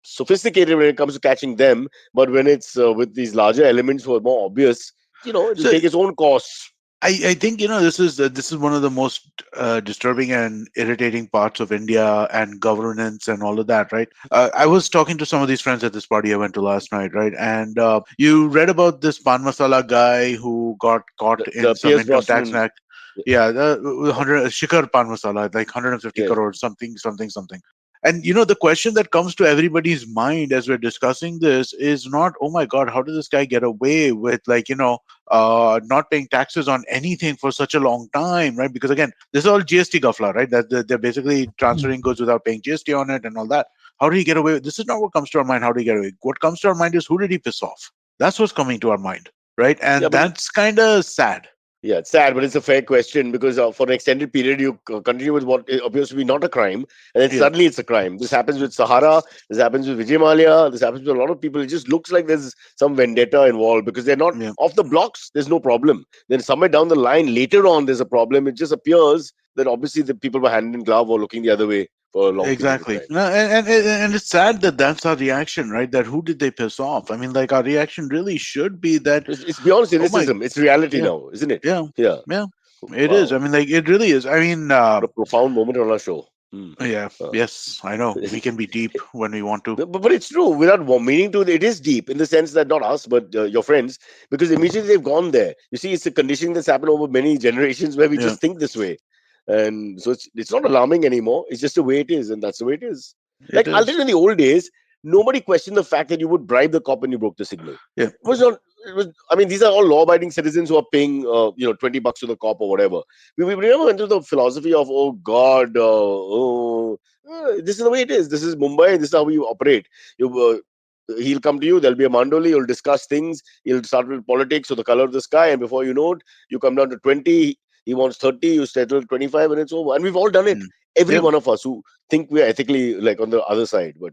sophisticated when it comes to catching them, but when it's with these larger elements who are more obvious, it'll So take its own course. I think this is one of the most disturbing and irritating parts of India and governance and all of that, right? I was talking to some of these friends at this party I went to last night, right? And you read about this pan masala guy who got caught in The some Pierce income tax Brosnan, act. Yeah, the 100 Shikhar pan masala, like 150 yes. crores, something, something, something. And the question that comes to everybody's mind as we're discussing this is not, oh my God, how did this guy get away with like, not paying taxes on anything for such a long time, right? Because again, this is all GST gafla, right? That they're basically Hmm. transferring goods without paying GST on it and all that. How did he get away? This is not what comes to our mind. How did he get away? What comes to our mind is who did he piss off? That's what's coming to our mind, right? Yeah, And but that's kind of sad. yeah, it's sad, but it's a fair question because for an extended period, you continue with what appears to be not a crime, and then Yeah, suddenly it's a crime. This happens with Sahara, this happens with Vijay Mallya, this happens with a lot of people. It just looks like there's some vendetta involved because they're not yeah. off the blocks, there's no problem. Then somewhere down the line, later on, there's a problem. It just appears that obviously the people were hand in glove or looking the other way for long periods of Exactly. time. No, and it's sad that that's our reaction, right? That who did they piss off? I mean, like our reaction really should be that, It's beyond oh my, cynicism, it's reality yeah, now, isn't it? yeah, Yeah. yeah. It is. I Wow. mean, like it really is. I mean, What a profound moment on our show. Hmm. yeah, Uh, yes, I know. We can be deep when we want to. No, but it's true without meaning to. It is deep in the sense that not us, but your friends, because immediately they've gone there. You see, it's a conditioning that's happened over many generations where we Yeah, just think this way, and so it's not alarming anymore. It's just the way it is, and that's the way it is. it Like I'll tell is. you, in the old days, nobody questioned the fact that you would bribe the cop when you broke the signal. Yeah, It was not. I mean, these are all law-abiding citizens who are paying, $20 to the cop or whatever. We never went to the philosophy of, oh God, this is the way it is. This is Mumbai. This is how we operate. He'll come to you. There'll be a mandoli. You'll discuss things. He'll start with politics or the color of the sky, and before you know it, you come down to 20. He wants 30. You settle 25, and it's over. And we've all done it. Mm. Every Yep. one of us who think we're ethically like on the other side, but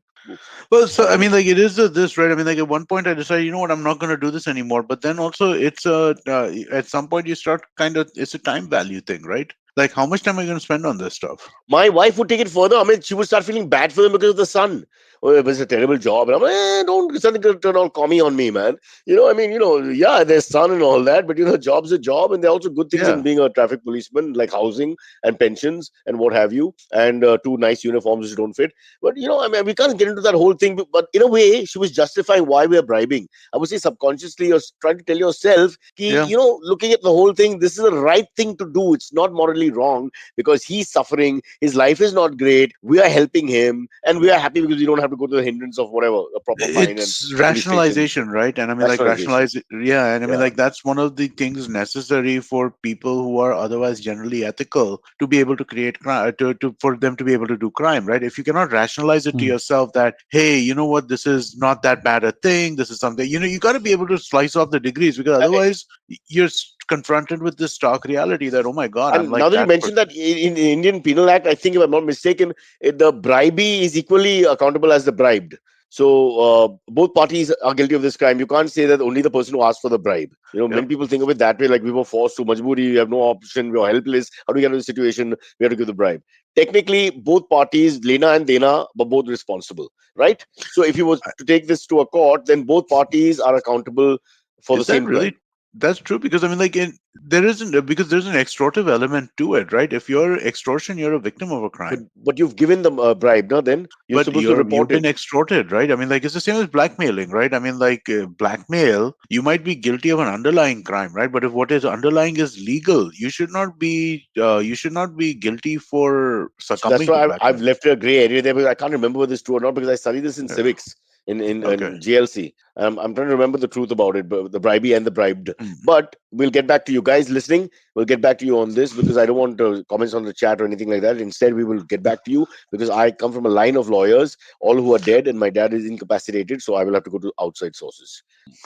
Well, so I I don't mean, know. like it is this, right? I mean, like at one point I decided, you know what, I'm not going to do this anymore. But then also, it's at some point you start kind of, it's a time value thing, right? Like, how much time are you going to spend on this stuff? My wife would take it further. I mean, she would start feeling bad for them because of the son. Oh, it was a terrible job. And I'm like, don't suddenly turn all commie on me, man. I mean, yeah, there's son and all that, but job's a job, and there are also good things in Yeah, being a traffic policeman, like housing and pensions and what have you, and two nice uniforms which don't fit. But I mean, we can't get into that whole thing. But in a way, she was justifying why we are bribing. I would say subconsciously, you're trying to tell yourself, yeah. looking at the whole thing, this is the right thing to do. It's not morally wrong because he's suffering. His life is not great. We are helping him, and we are happy because we don't have to go to the hindrance of whatever a proper fine and It's police station rationalization, right? And I mean, like rationalization. rationalize, yeah. And I mean, Yeah. like that's one of the things necessary for people who are otherwise generally ethical to be able to create crime, to for them to be able to do crime, right? If you cannot rationalize it to Hmm. yourself that, hey, you know what, this is not that bad a thing. This is something, you got to be able to slice off the degrees, because Uh, otherwise you're confronted with this stark reality that, oh my God, I'm And like now that you that mentioned person. that in the Indian Penal Act, I think if I'm not mistaken, the bribee is equally accountable as the bribed. So both parties are guilty of this crime. You can't say that only the person who asked for the bribe. Yep. Many people think of it that way, like we were forced to majboori, we have no option, we are helpless. How do we get into the situation? We have to give the bribe. Technically, both parties, Lena and Dena, were both responsible, right? So if you were to take this to a court, then both parties are accountable for the Is that same really? crime. That's true, because I mean, like, there isn't, because there's an extortive element to it, right? If you're extortion, you're a victim of a But crime. but you've given them a bribe, no? Then you're But supposed to you've report been it. extorted, right? I mean, like, it's the same as blackmailing, right? I mean, like, blackmail, you might be guilty of an underlying crime, right? But if what is underlying is legal, you should not be guilty for So that's succumbing to why I've blackmail. left a gray area there because I can't remember whether it's true or not because I studied this in Yeah. civics Okay. in GLC. I'm trying to remember the truth about it, but the bribee and the bribed. Hmm. But we'll get back to you guys listening. We'll get back to you on this because I don't want comments on the chat or anything like that. Instead, we will get back to you because I come from a line of lawyers, all who are dead, and my dad is incapacitated, so I will have to go to outside sources.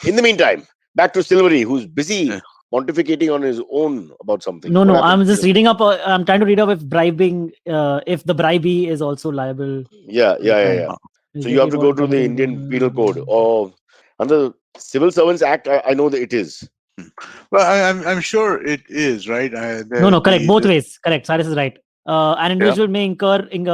In the meantime, back to Silvery, who's busy Yeah. pontificating on his own about something. No, What no. happened? I'm just reading up. I'm trying to read up if bribing, if the bribee is also liable Yeah, as a yeah, yeah, crime. yeah. Uh, So you Directly have to go involved in to the committing. Indian Penal Code or under Civil Servants Act. I know that it is. hmm. Well, I'm sure it is, right. No, The no, correct. Both the ways. Correct. Cyrus is right. An Yeah. individual may incur in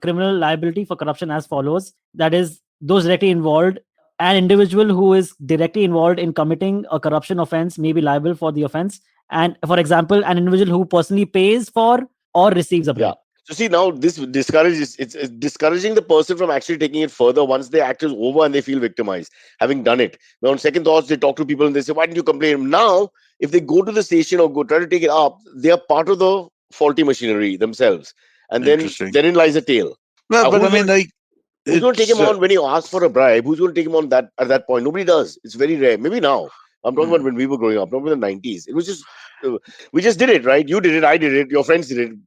criminal liability for corruption as follows. That is, those directly involved. An individual who is directly involved in committing a corruption offense may be liable for the offense. And for example, an individual who personally pays for or receives a Yeah. bribe. So see now this discourages it's discouraging the person from actually taking it further once the act is over and they feel victimized, having done it. Now on second thoughts, they talk to people and they say, "Why didn't you complain?" Now, if they go to the station or go try to take it up, they are part of the faulty machinery themselves. And then Interesting. therein lies a tail. Well, but I Who's mean, going to like, take him it's on when you ask for a bribe? Who's going to take him on that at that point? Nobody does. It's very rare. Maybe now. I'm talking about hmm. when we were growing up, not in the 90s. It was just we just did it, right? You did it, I did it, your friends did it.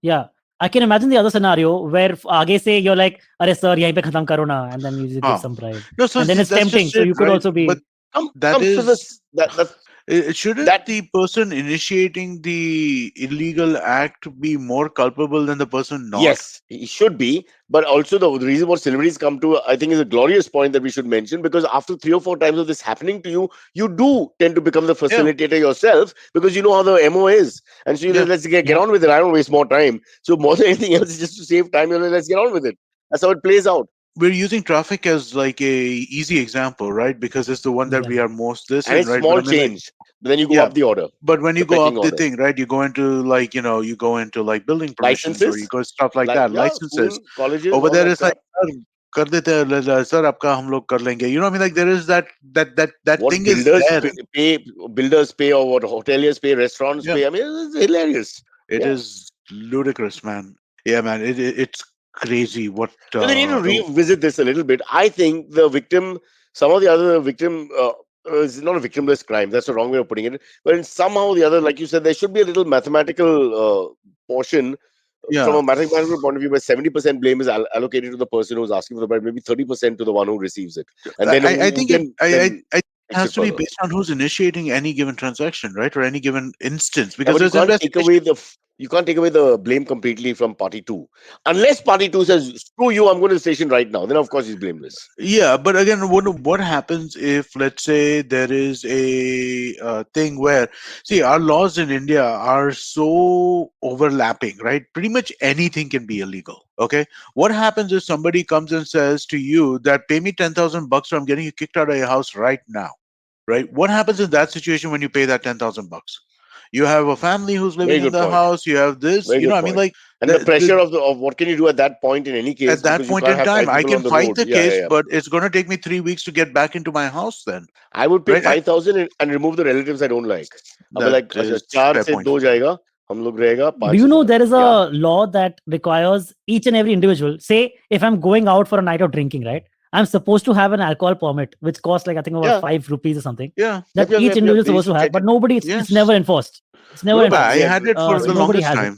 Yeah. I can imagine the other scenario where आगे से you're like, अरे sir, यहीं पे खत्म करो ना, and then you just give Huh. some bribe. No, so And then see, it's that's tempting. just So it, you could right? also But be, that Comes to is, this that shouldn't that the person initiating the illegal act be more culpable than the person not? yes, he should be. But also the reason what celebrities come to, I think, is a glorious point that we should mention because after 3 or 4 times of this happening to you, you do tend to become the Yeah, facilitator yourself because you know how the MO is. And so you yeah. let's get yeah. on with it. I don't waste more time. So more than anything else, just to save time, let's get on with it. That's how it plays out. We're using traffic as like a easy example, right? Because it's the one that we Exactly. are most this And in, it's right? But small I mean, like, change. But then you go yeah. up the order, But when you the go pecking up the order. thing, right? You go into, like, you go into like building permissions, or you Licenses, go stuff like like that, yeah, licenses. school, colleges, Over all there, that it's like, crap. "Sir, कर देते हैं, sir, आपका हम लोग कर लेंगे." You know what I mean? Like, there is that What thing is there. builders pay, or what hoteliers pay, restaurants Yeah, pay. I mean, it's hilarious. it Yeah. is ludicrous, man. Yeah, man, it's crazy what So they need to revisit this a little bit. I think the victim, some of the other victim it's not a victimless crime. That's the wrong way of putting it. But in somehow or the other, like you said, there should be a little mathematical portion. From Yeah. a mathematical point of view, where 70% blame is allocated to the person who's asking for the bribe, maybe 30% to the one who receives it, and then I you think can then it fix has it to be further. based on who's initiating any given transaction, right, or any given instance, Yeah, because but there's investigation. you can't take away the blame completely from party two, unless party two says, "Screw you, I'm going to the station right now." Then of course he's blameless. Yeah, but again, what happens if, let's say, there is a thing where, see, our laws in India are so overlapping, right? Pretty much anything can be illegal. Okay, what happens if somebody comes and says to you that pay me 10,000 bucks or I'm getting you kicked out of your house right now, right? What happens in that situation when you pay that 10,000 bucks? You have a family who's living Very in good the point. house. You have this, Very good I mean, point. like And the pressure of what can you do at that point in any case, at that because you point can't in have time, five I people can on the fight road. the Yeah, case, yeah, yeah. but it's going to take me 3 weeks to get back into my house then, I would pay right? 5,000 and remove the relatives I don't like. I'll be That like, अच्छा is चार fair से point. दो जाएगा, हम लोग रहेगा Do you know there is 5,000. a law that requires each and every individual, say, if I'm going out for a night of drinking, right? I'm supposed to have an alcohol permit, which costs like I think about Yeah. 5 rupees or something. Yeah. That Yep, each yep, individual is they supposed used to to have, check but it. nobody, it's Yes. never enforced. It's never No, but I enforced. had it for we the So nobody longest has it. time.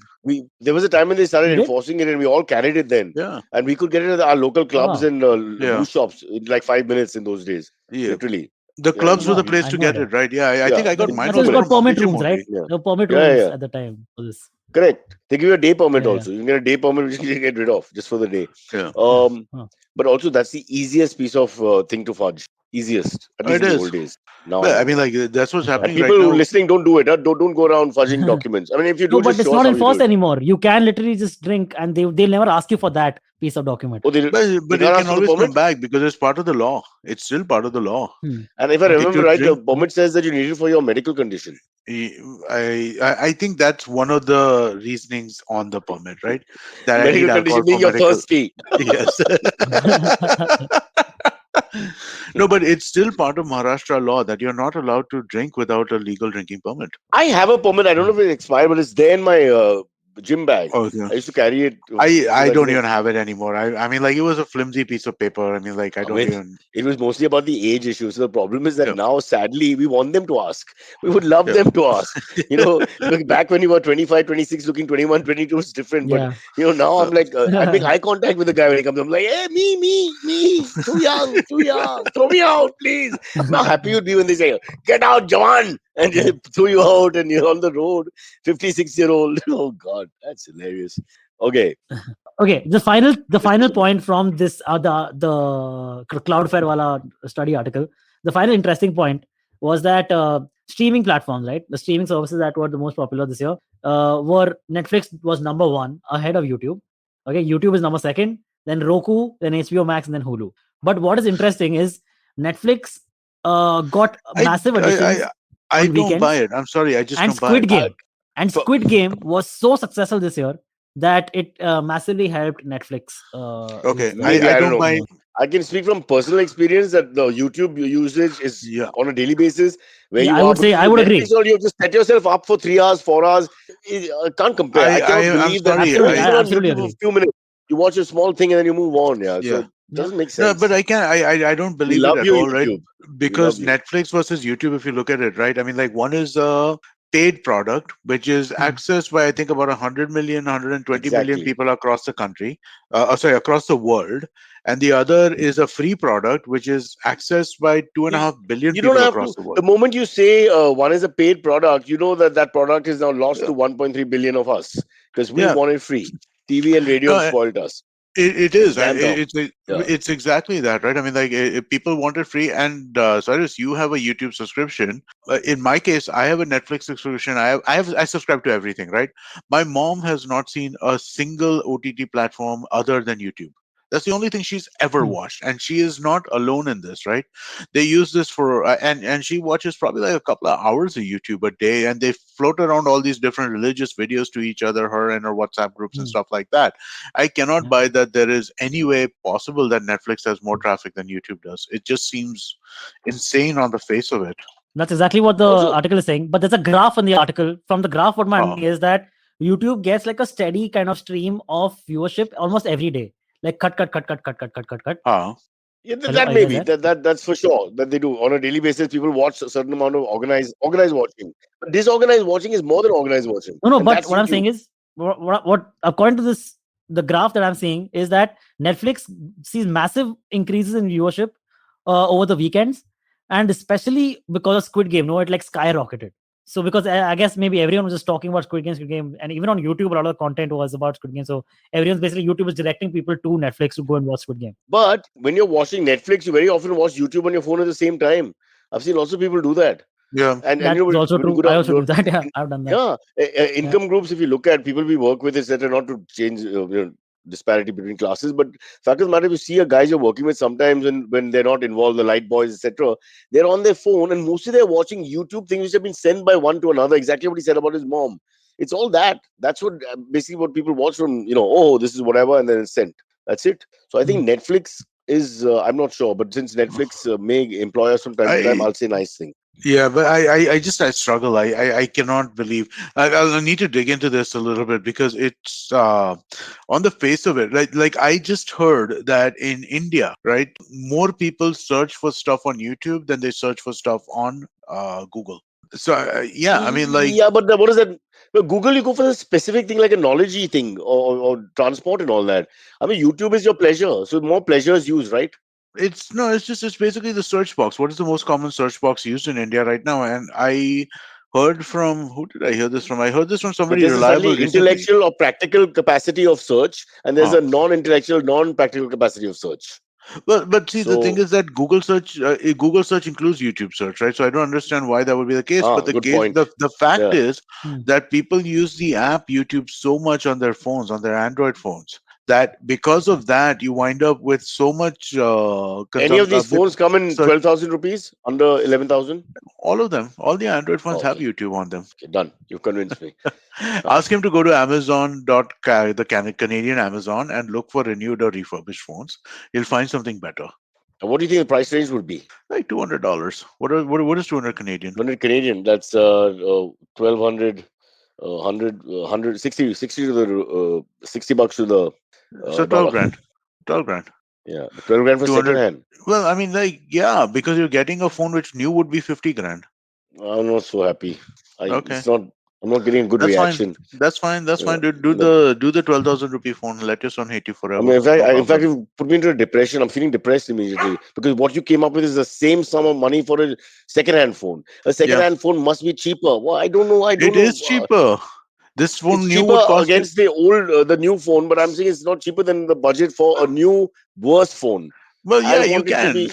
there was a time when they started You did? enforcing it, and we all carried it then, Yeah. and we could get it at our local clubs Wow. and Yeah. booze shops in like 5 minutes in those days, Yeah. literally. The Yeah, clubs were the Wow. place I to had no get idea. it, right? Yeah. I yeah, think I got in mine So few was it's got from minutes. permit Belgium rooms, right? only. Yeah, There were permit yeah, rooms yeah. at the time for this. Correct. They give you a day permit Yeah, also. You can get a day permit which you can get rid of just for the day. Yeah. yeah. Um, but also that's the easiest piece of thing to fudge. Easiest, at least It in the is. old days. Now I Well, I don't mean, know. like that's what's Okay. And happening people right who now. listening, don't do it. Huh? Don't go around fudging documents. I mean, if you No, do, but just it's show us not how you do enforced it. anymore. You can literally just drink and they'll never ask you for that piece of document. Oh, they But it can't can ask for the always come permit. back because it's part of the law. It's still part of the law. Hmm. And if I If remember you right, the drink, permit says that you need it for your medical condition. I think that's one of the reasonings on the permit, right? That I need Medical alcohol condition for being you're medical. thirsty. Yes. No, but it's still part of Maharashtra law that you're not allowed to drink without a legal drinking permit. I have a permit. I don't know if it's expired, but it's there in my gym bag. Okay. I used to carry it so I that, don't even have it anymore. I mean, like, it was a flimsy piece of paper. I mean, like, I don't Amit, even. it was mostly about the age issue. So the problem is that Yeah. now, sadly, we want them to ask. We would love Yeah. them to ask. Look, back when you were 25, 26, looking 21, 22, it's different. But, Yeah. now Uh, I'm like, I make eye contact with the guy when he comes. I'm like, hey, me, too young, throw me out, please. How happy you'd be when they say, get out, Jawan, and they throw you out and you're on the road, 56-year-old. Oh, God, that's hilarious. Okay. Okay, the final point from this the Cloudflare wala study article, the final interesting point was that streaming platforms, right, the streaming services that were the most popular this year, were Netflix was number one ahead of YouTube. Okay, YouTube is number second, then Roku, then HBO Max, and then Hulu. But what is interesting is Netflix got I, massive I, additions I on don't buy weekends, it. I'm sorry. I just and don't buy it. Squid Game. And For- Squid Game was so successful this year that it massively helped Netflix. Okay. With, Maybe, I I don't don't know. buy. I can speak from personal experience that the YouTube usage is Yeah. on a daily basis where Yeah, you I are. would say Because I with would Netflix, agree. you have to set yourself up for 3 hours, 4 hours. I can't compare. I cannot I'm believe that. sorry. Absolutely, Netflix is I on absolutely YouTube for agree. a few minutes. You watch a small thing and then you move on. Yeah, so Yeah. it doesn't make No, sense. but I can't. I don't We believe it love at you, all, right? YouTube. We Because love you. Netflix versus YouTube, if you look at it, right? I mean, like, one is a paid product, which is accessed by, I think, about 100 million, 120 million Exactly. people across the country. Across the world. And the other is a free product, which is accessed by 2.5 billion You don't people have across to. the world. The moment you say one is a paid product, you know that product is now lost Yeah. to 1.3 billion of us because we Yeah. want it free. TV and radio have No, spoiled us. it is. Damn tough. Yeah. It's exactly that, right? I mean, like, people want it free. And Cyrus, you have a YouTube subscription. In my case, I have a Netflix subscription. I subscribe to everything, right? My mom has not seen a single OTT platform other than YouTube. That's the only thing she's ever watched, and she is not alone in this, right? They use this for, and she watches probably like a couple of hours of YouTube a day, and they float around all these different religious videos to each other, her and her WhatsApp groups and stuff like that. I cannot Yeah. buy that there is any way possible that Netflix has more traffic than YouTube does. It just seems insane on the face of it. That's exactly what the Also- article is saying. But there's a graph in the article. From the graph, what my Oh. understanding is that YouTube gets like a steady kind of stream of viewership almost every day. Like cut. Huh. Yeah, Hello, that are you may guys be there? that's for sure that they do on a daily basis. People watch a certain amount of organized watching, but disorganized watching is more than organized watching, No, and but that's what I'm YouTube. saying is, what according to this, the graph that I'm seeing is that Netflix sees massive increases in viewership over the weekends, and especially because of Squid Game. No, it like skyrocketed. So because I guess maybe everyone was just talking about Squid Game, and even on YouTube, a lot of the content was about Squid Game. So everyone's basically YouTube is directing people to Netflix to go and watch Squid Game. But when you're watching Netflix, you very often watch YouTube on your phone at the same time. I've seen lots of people do that, Yeah. and That you know is also when you true. go I down, also do that. Yeah, I've done that. yeah, Yeah. income groups. If you look at people we work with, etc., not to change disparity between classes, but fact of the matter, if you see a guys you're working with sometimes when they're not involved, the light boys, etc., they're on their phone and mostly they're watching YouTube things which have been sent by one to another. Exactly what he said about his mom. It's all that. That's what basically what people watch from. Oh, this is whatever, and then it's sent. That's it. So I think Netflix is. I'm not sure, but since Netflix may employ us from time to time, I I'll say nice thing. Yeah, but I struggle. I cannot believe. I'll need to dig into this a little bit because it's on the face of it. Like I just heard that in India, right, more people search for stuff on YouTube than they search for stuff on Google. So yeah, I mean, like Yeah, but what is that? Well, Google, you go for a specific thing like a knowledge thing or transport and all that. I mean, YouTube is your pleasure, so more pleasure is used, right? it's no, it's basically the search box. What is the most common search box used in India right now? And I heard from who did I hear this from? I heard this from But somebody there's a reliable suddenly recently. intellectual or practical capacity of search, and there's Huh. a non-intellectual, non-practical capacity of search. But see, the thing So, is that Google search includes YouTube search, right? So I don't understand why that would be the case. But good point. the fact Yeah. is Hmm. that people use the app YouTube so much on their phones, on their Android phones, that because of that, you wind up with so much Any of these with phones come in search. 12,000 rupees under 11,000? All of them, all the Android phones Oh, have okay. YouTube on them. Okay, done. You've convinced me. Ask him to go to the Canadian Amazon, and look for renewed or refurbished phones. You'll find something better. And what do you think the price range would be? Like $200. What is 200 Canadian? 100 Canadian, that's 1,200, 60 to the $60 to the So 12 dollar. grand. 12 grand. Yeah, but 12 grand for second 200. hand. Well, I mean, like, yeah, because you're getting a phone which new would be 50 grand. I'm not so happy. Okay. I'm not getting a good That's fine. reaction. That's fine. That's Yeah. fine. Do But, the 12,000 rupee phone. Let your son hate you I forever. mean, No in fact, problem. you put me into a depression. I'm feeling depressed immediately because what you came up with is the same sum of money for a second-hand phone. A Yeah. second-hand phone must be cheaper. Well, I don't know. It is cheaper. This phone It's new would cheaper cost you. against the new phone, but I'm saying it's not cheaper than the budget for a new worse phone. Well, I yeah, you want it to can. be.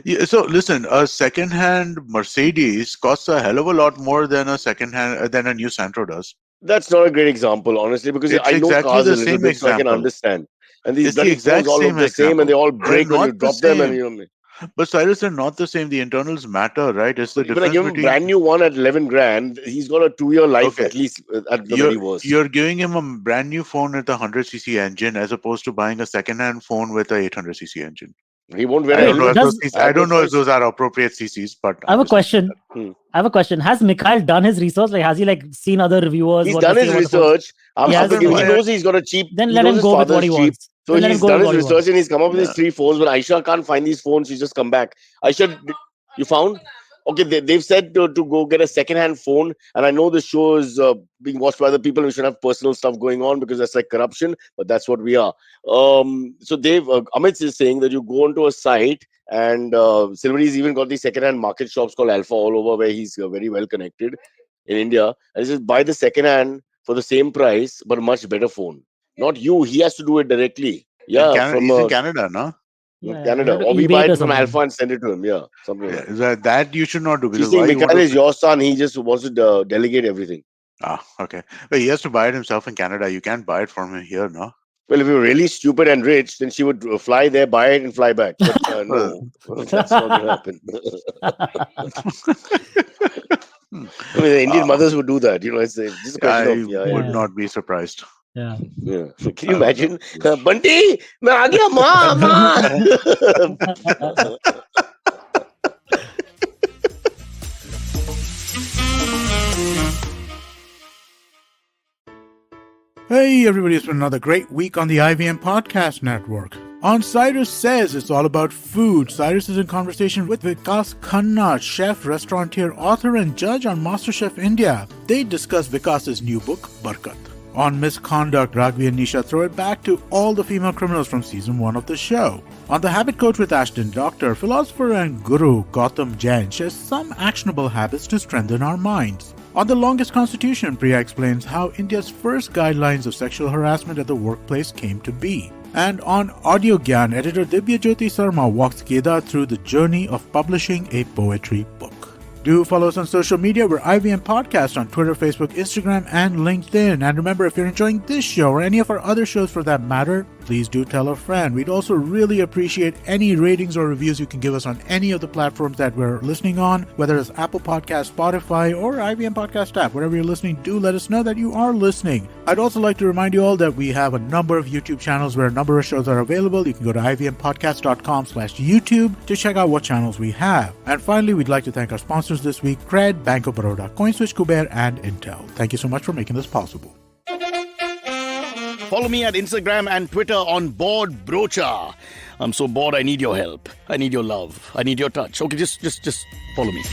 Yeah, so listen, a second-hand Mercedes costs a hell of a lot more than than a new Santro does. That's not a great example, honestly, because It's I know exactly cars a the little same bit, so I can example. understand. And these It's the bloody phones exact all look same the same, and they example. all They're break when you not the drop them. And same. But Cyrus, they're not the same. The internals matter, right? It's the but when I difference give him a between. brand new one at 11 grand, he's got a 2-year life Okay, at least at the you're very worst. you're giving him a brand new phone with a 100cc engine as opposed to buying a second-hand phone with a 800cc engine. He won't wear I a don't know Wait, if helmet. those does I have I no don't know if choice. those are appropriate CCs, but I have I'm a just saying. question? Hmm. I have a question. Has Mikhail done his research? Like, has he like seen other reviewers? He's What done they his say about the phones? research. He has. Then He why? knows he's got a cheap. Then He let knows him his go with what father's he cheap. wants. So Then let him he's go done with his what he research wants. and he's come up with Yeah. his 3 phones. But Aisha can't find these phones. She's just come back. Aisha, you found? Okay, they've said to go get a second-hand phone. And I know the show is being watched by other people. We should have personal stuff going on because that's like corruption. But that's what we are. So Amit is saying that you go onto a site and Silvery's even got these second-hand market shops called Alpha all over where he's very well connected in India. And he says buy the second-hand for the same price but a much better phone. Not you. He has to do it directly. In Yeah, Canada, from he's in Canada, no? Yeah, you Canada. have to Or we eBay buy it or it from something. Alpha and send it to him. Yeah, something like Yeah, that. that you should not do She's because saying why you want Mikhail is to? your son. He just wants to delegate everything. Okay. But he has to buy it himself in Canada. You can't buy it from him here, no? Well, if you're really stupid and rich, then she would fly there, buy it, and fly back. But Well, no, that's not going to happen. hmm. I mean, the Indian uh, mothers would do that. It's just a question I of, yeah, would Yeah, not be surprised. yeah. yeah. Can you I would not imagine? be surprised. Bunty, मैं आ गया, माँ, माँ. Hey, everybody, it's been another great week on the IVM Podcast Network. On Cyrus Says, it's all about food. Cyrus is in conversation with Vikas Khanna, chef, restaurateur, author, and judge on MasterChef India. They discuss Vikas's new book, Barkat. On Misconduct, Raghavi and Nisha throw it back to all the female criminals from season 1 of the show. On The Habit Coach with Ashton Doctor, philosopher and guru Gautam Jain shares some actionable habits to strengthen our minds. On The Longest Constitution, Priya explains how India's first guidelines of sexual harassment at the workplace came to be. And on Audio Gyan, editor Divya Jyoti Sarma walks Kedar through the journey of publishing a poetry book. Do follow us on social media. We're IVM Podcast on Twitter, Facebook, Instagram, and LinkedIn. And remember, if you're enjoying this show or any of our other shows for that matter, please do tell a friend. We'd also really appreciate any ratings or reviews you can give us on any of the platforms that we're listening on, whether it's Apple Podcast, Spotify, or IVM Podcast app. Wherever you're listening, do let us know that you are listening. I'd also like to remind you all that we have a number of YouTube channels where a number of shows are available. You can go to ivmpodcast.com/YouTube to check out what channels we have. And finally, we'd like to thank our sponsors this week, Cred, Bank of Baroda, CoinSwitch, Kuber, and Intel. Thank you so much for making this possible. Follow me at Instagram and Twitter on Bored Brocha. I'm so bored, I need your help. I need your love. I need your touch. Okay, just follow me.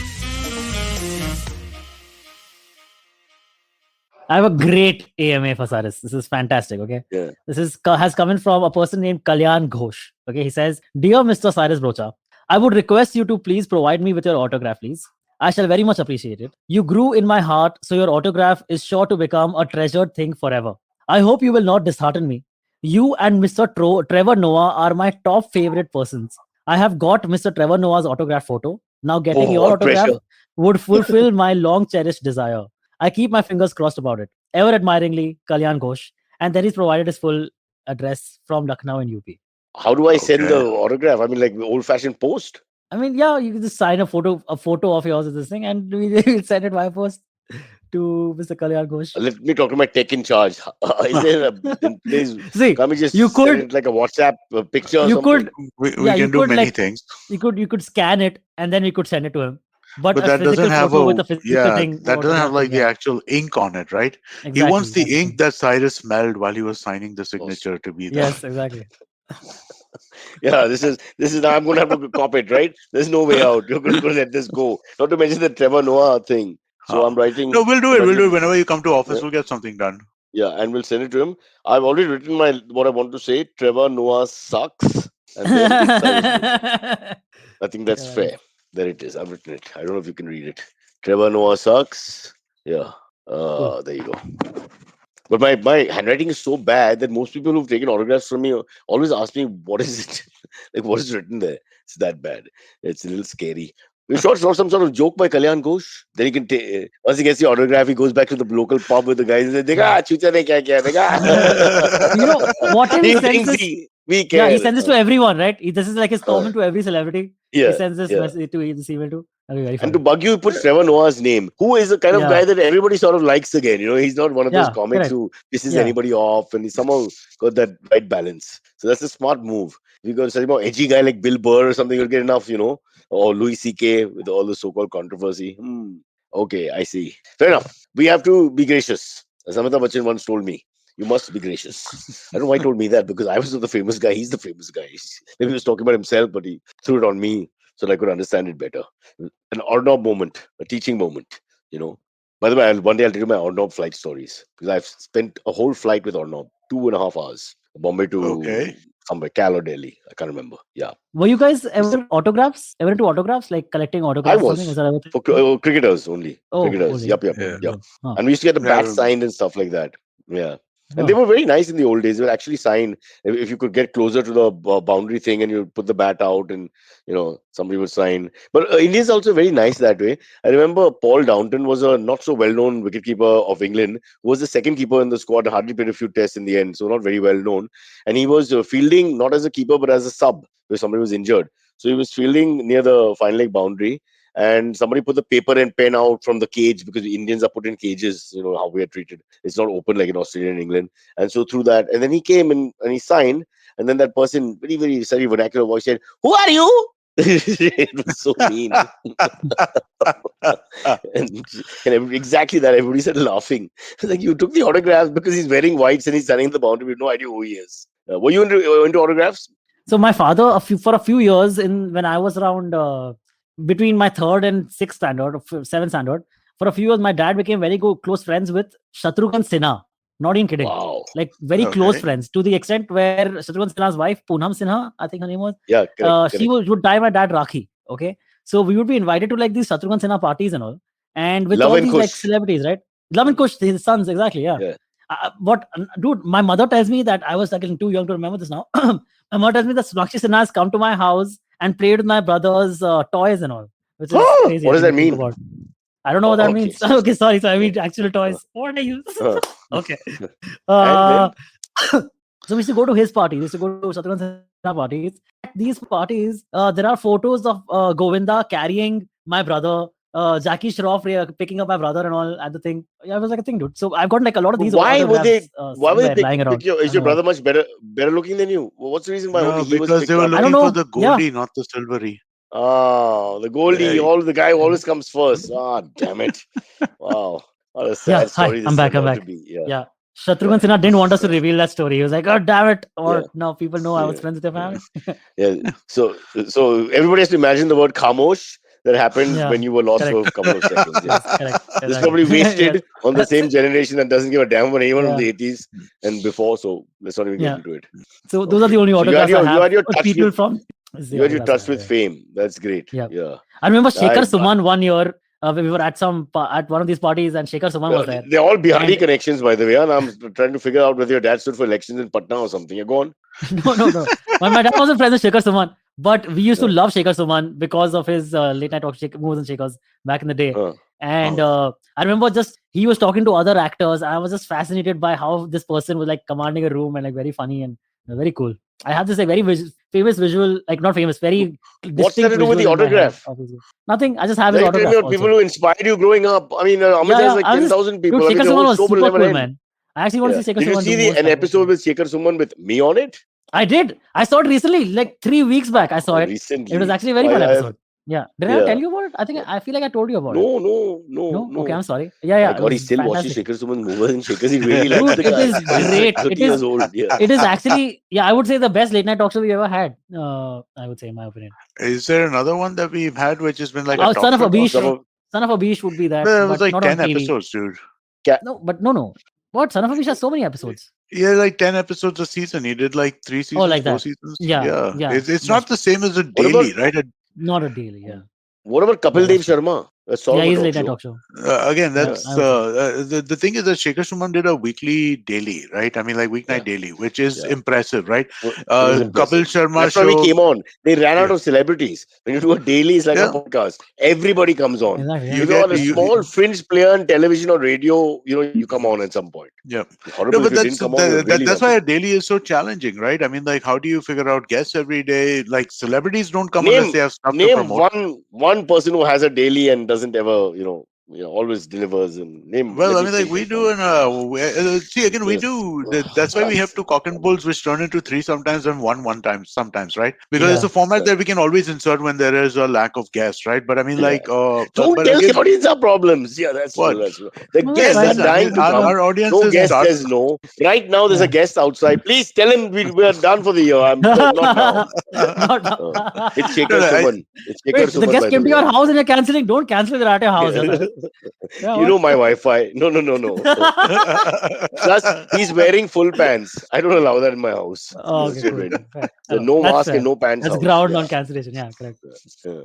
I have a great AMA for Cyrus. This is fantastic. Okay. Yeah. This has come in from a person named Kalyan Ghosh. Okay. He says, "Dear Mr. Cyrus Brocha, I would request you to please provide me with your autograph, please. I shall very much appreciate it. You grew in my heart, so your autograph is sure to become a treasured thing forever. I hope you will not dishearten me. You and Mr. Trevor Noah are my top favorite persons. I have got Mr. Trevor Noah's autograph photo. Now getting your what autograph pressure. would fulfill my long cherished desire. I keep my fingers crossed about it. Ever admiringly, Kalyan Ghosh." And then he's provided his full address from Lucknow in UP. How do I send Okay. the autograph? I mean, like old-fashioned post? I mean, yeah, you can just sign a photo of yours with this thing, and we'll send it via post to Mr. Kalyan Ghosh. Let me talk to my tech in charge. Is there please, See, can't we just you send could- it like a WhatsApp picture or you something? could We Yeah, you can do could, many like, things, you could scan it and then you could send it to him. But, but a that physical doesn't have photo with a a physical thing. that doesn't have like the yeah, actual ink on it, right? exactly, He wants the that's ink thing. that Cyrus smelled while he was signing the signature to be there. Yes, exactly. Yeah, this is now I'm gonna have to cop it, right? There's no way out. You're gonna let this go. Not to mention the Trevor Noah thing. So Huh. I'm writing. No, we'll do it. I'm We'll do it writing- whenever you come to office. Yeah. We'll get something done. Yeah, and we'll send it to him. I've already written what I want to say. Trevor Noah sucks. And then it's Cyrus Brocha. I think that's Yeah. fair. There it is. I've written it. I don't know if you can read it. Trevor Noah sucks. Yeah. There you go. But my handwriting is so bad that most people who've taken autographs from me always ask me, what is it? Like, what is written there? It's that bad. It's a little scary. We should not some sort of joke by Kalyan Ghosh. Then he can take, once he gets the autograph, he goes back to the local pub with the guys and says, Dekha, chucha ne kya kiya, dekha. You know, what if he He sends thinks this? we care. Yeah, he sends this to everyone, right? This is like his Uh, comment to every celebrity. Yeah. He sends this yeah. message to this email to. That'll be very And to funny. bug you, he puts Trevor Noah's name, who is the kind of Yeah. guy that everybody sort of likes again. You know, he's not one of those Yeah, comics correct. who pisses Yeah. anybody off, and he somehow got that right balance. So that's a smart move. If you got such a edgy guy like Bill Burr or something, you'll get enough, or Louis C.K. with all the so-called controversy. Okay, I see. Fair enough. We have to be gracious. As Amitabh Bachchan once told me, you must be gracious. I don't know why he told me that, because I was not the famous guy. He's the famous guy. Maybe he was talking about himself, but he threw it on me so that I could understand it better. An Arnab moment, a teaching moment, By the way, one day I'll tell you my Arnab flight stories, because I've spent a whole flight with Arnab, 2.5 hours, Bombay to Okay. somewhere, Cal or Delhi. I can't remember. Yeah. Were you guys ever autographs? Ever into autographs? Like collecting autographs? or something? was. Was that ever thing? For cricketers only. Oh, Cricketers. only. Yep. Yeah. Yep. Huh. And we used to get the Yeah, I bats remember. signed and stuff like that. Yeah. Huh. And they were very nice in the old days. They would actually sign if you could get closer to the boundary thing and you put the bat out and somebody would sign. But Indians also very nice that way. I remember Paul Downton was a not so well-known wicketkeeper of England, who was the second keeper in the squad, hardly played a few tests in the end, so not very well known. And he was fielding not as a keeper but as a sub where somebody was injured. So he was fielding near the final leg boundary. And somebody put the paper and pen out from the cage, because the Indians are put in cages, how we are treated. It's not open like in Australia and England. And so through that, and then he came and he signed. And then that person, very, very sorry vernacular voice, said, "Who are you?" It was so mean. and exactly that, everybody started laughing. Like, you took the autographs because he's wearing whites and he's standing in the boundary with no idea who he is. Were you into autographs? So my father, for a few years, when I was around between my third and sixth standard, or seventh standard, for a few years, my dad became very close friends with Shatrughan Sinha. Not even kidding. Wow. Like very close Okay. friends, to the extent where Shatrughan Sinha's wife, Poonam Sinha, I think her name was, Yeah, correct. she would tie my dad Rakhi. Okay, so we would be invited to like these Shatrughan Sinha parties and all, and with Love all and these like Kush. celebrities, right? Love and Kush, his sons, exactly. Yeah. Yeah. Dude, my mother tells me that I was like too young to remember this now. My mother tells me that Sonakshi Sinha has come to my house and played with my brother's toys and all, which is crazy. What I does think, that to think mean? about. I don't know what that Okay. means. Okay, sorry. So I mean Yeah. actual toys. What are you? Uh, Okay. and So we used to go to his parties. We used to go to Shatrughan Sinha parties. At these parties, there are photos of Govinda carrying my brother, Jackie Shroff picking up my brother and all at the thing. Yeah, it was like a thing, dude. So I've got like a lot of these why would autographs they? Why would somewhere they lying pick around. your? I Is your don't know brother much better looking than you? What's the reason why No, only he was because picked they were up? I don't looking for know. the Yeah. Goldie, not the Silvery. Ah, the Goldie, Yeah. all the guy always comes first. Ah, damn it! Wow, what a sad Yeah. Hi. story this I'm back. turned I'm out to back. be. Yeah, Yeah. Shatrughan Sinha didn't want us to reveal that story. He was like, "Oh, damn it!" Or yeah, now people know I was yeah, friends with your family. yeah. So everybody has to imagine the word "khamosh" that happened Yeah. when you were lost for Correct. a couple of seconds. Yeah, Yes. Correct. this is Exactly. probably wasted Yes. on the same generation that doesn't give a damn about anyone from Yeah. the 80s and before. So let's not even get Yeah. into it. So those are the Okay, only so autographs I you have had your with touch people with from the autographs I have. Yeah. fame. That's great. Yeah. Yeah. I remember Shekhar I- Suman one year when we were at at one of these parties, and Shekhar Suman was there. They're all Bihari And- connections, by the way. And I'm trying to figure out whether your dad stood for elections in Patna or something. You're gone. No. My dad wasn't friends with Shekhar Suman, but we used to Yeah. love Shekhar Suman because of his late night talk moves and shakers back in the day. And I remember just he was talking to other actors. I was just fascinated by how this person was like commanding a room and like very funny and very cool. I have this like very famous visual, like not famous, very What's that distinct to do with the visual in my head autograph? of his- Nothing. I just have his Like, tell me autograph. about people Also. who inspired you growing up. I mean, Amit Yeah, has like I was 10,000 people. Dude, I mean, Shekhar the Suman whole was show will super never cool, end. man. I actually want Yeah. to see Shekhar Did you Suman see do the, more an stuff. episode with Shekhar Suman with me on it? I did. I saw it recently, like 3 weeks back. I saw it. Recently. It was actually a very fun episode. Yeah. Did I Yeah. tell you about it? I think I feel like I told you about it. No. Okay, I'm sorry. Yeah. My It God, he was still watches fantastic. Shekhar Suman's movies and Shakers. He really likes Dude, the it guy. is He's great. 30 It years is. old. Yeah. It is actually, yeah, I would say the best late night talk show we ever had. I would say, in my opinion. Is there another one that we've had which has been like a Oh, talk Son of show? Abish. Some of- Son of Abish would be that, There was but like not 10 on TV. episodes, dude. No, but no. What? Son of Abish has so many episodes. Yeah, like 10 episodes a season. He did like 3 seasons, like 4 that. seasons. Yeah. It's not the same as a What daily, about- right? Not a daily, yeah. What about Kapil Yeah, Dev that's true. Sharma? That's sort Yeah, of a he's a talk late night show. talk show. Again, Yeah, that's I would the thing is that Shekhar Suman did a weekly daily, right? I mean, like weeknight daily, which is Yeah. impressive, right? It was impressive. Kapil Sharma That's why we show. came on. They ran out Yeah. of celebrities. When you do a daily, it's like Yeah. a podcast. Everybody comes on. Exactly. You If you're get- on a you- small fringe player on television or radio, you come on at some point. Yeah. It's horrible No, if but you didn't come on. You're really that's why lucky. a daily is so challenging, right? I mean, like, how do you figure out guests every day? Like, celebrities don't come unless they have stuff to Name promote. one person who has a daily and doesn't ever, always delivers. And name. Well, let I me mean, like think we of do one. see again, we Yes. do. That's why we have 2 cock and bulls, which turn into 3 sometimes and one time sometimes, right? Because it's Yeah. a format that we can always insert when there is a lack of guests, right? But I mean, like, Don't but tell again, the audience our problems. Yeah, that's What? true. That's true. The No, guests that's are fine. I dying mean, to come. our audience No is guest dark. says no. Right now, there's a Yeah. guest outside. Please tell him we're done for the year. I'm not now. Not now. It's Shekhar No, Suman. It's Shekhar Wait, the Suman, guest by came to the your way. house and you're canceling. Don't cancel it at your house. Yeah, You know my Wi-Fi. No. Plus, he's wearing full pants. I don't allow that in my house. Oh, Just okay, get cool. ready. Fair. So Oh, no that's mask fair. and no pants. That's house. ground Yeah. on cancellation. Yeah, correct. Yeah.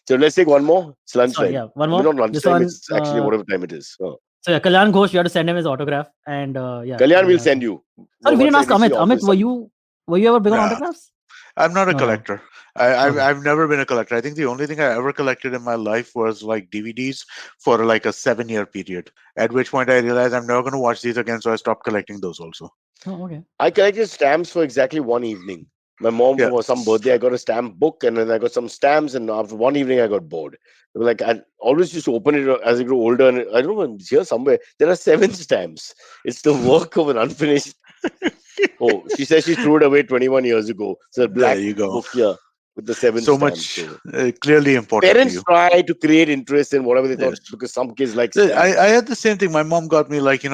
So let's take one more. It's lunchtime. Sorry, yeah, one I mean, more. not This lunchtime. one, It's actually whatever time it is. Oh. So yeah, Kalyan Ghosh, you have to send him his autograph, and yeah. Kalyan will send you. Sorry, we didn't Once ask I reach Amit. the Amit, office, were you ever big on Yeah. autographs? I'm not a No. collector. Okay. I've never been a collector. I think the only thing I ever collected in my life was like DVDs for like a 7-year period. At which point I realized I'm never going to watch these again, so I stopped collecting those also. Oh, okay. I collected stamps for exactly one evening. My mom, Yeah. for some birthday, I got a stamp book, and then I got some stamps, and after one evening, I got bored. Like, I always used to open it as I grew older, and I don't know, it's here somewhere. There are 7 stamps. It's the work of an unfinished. Oh, she says she threw it away 21 years ago. It's a black you go. book here with the 7th So stamp. much So clearly important to parents you. try to create interest in whatever they thought, Yes. because some kids like I stamps. had the same thing. My mom got me like, you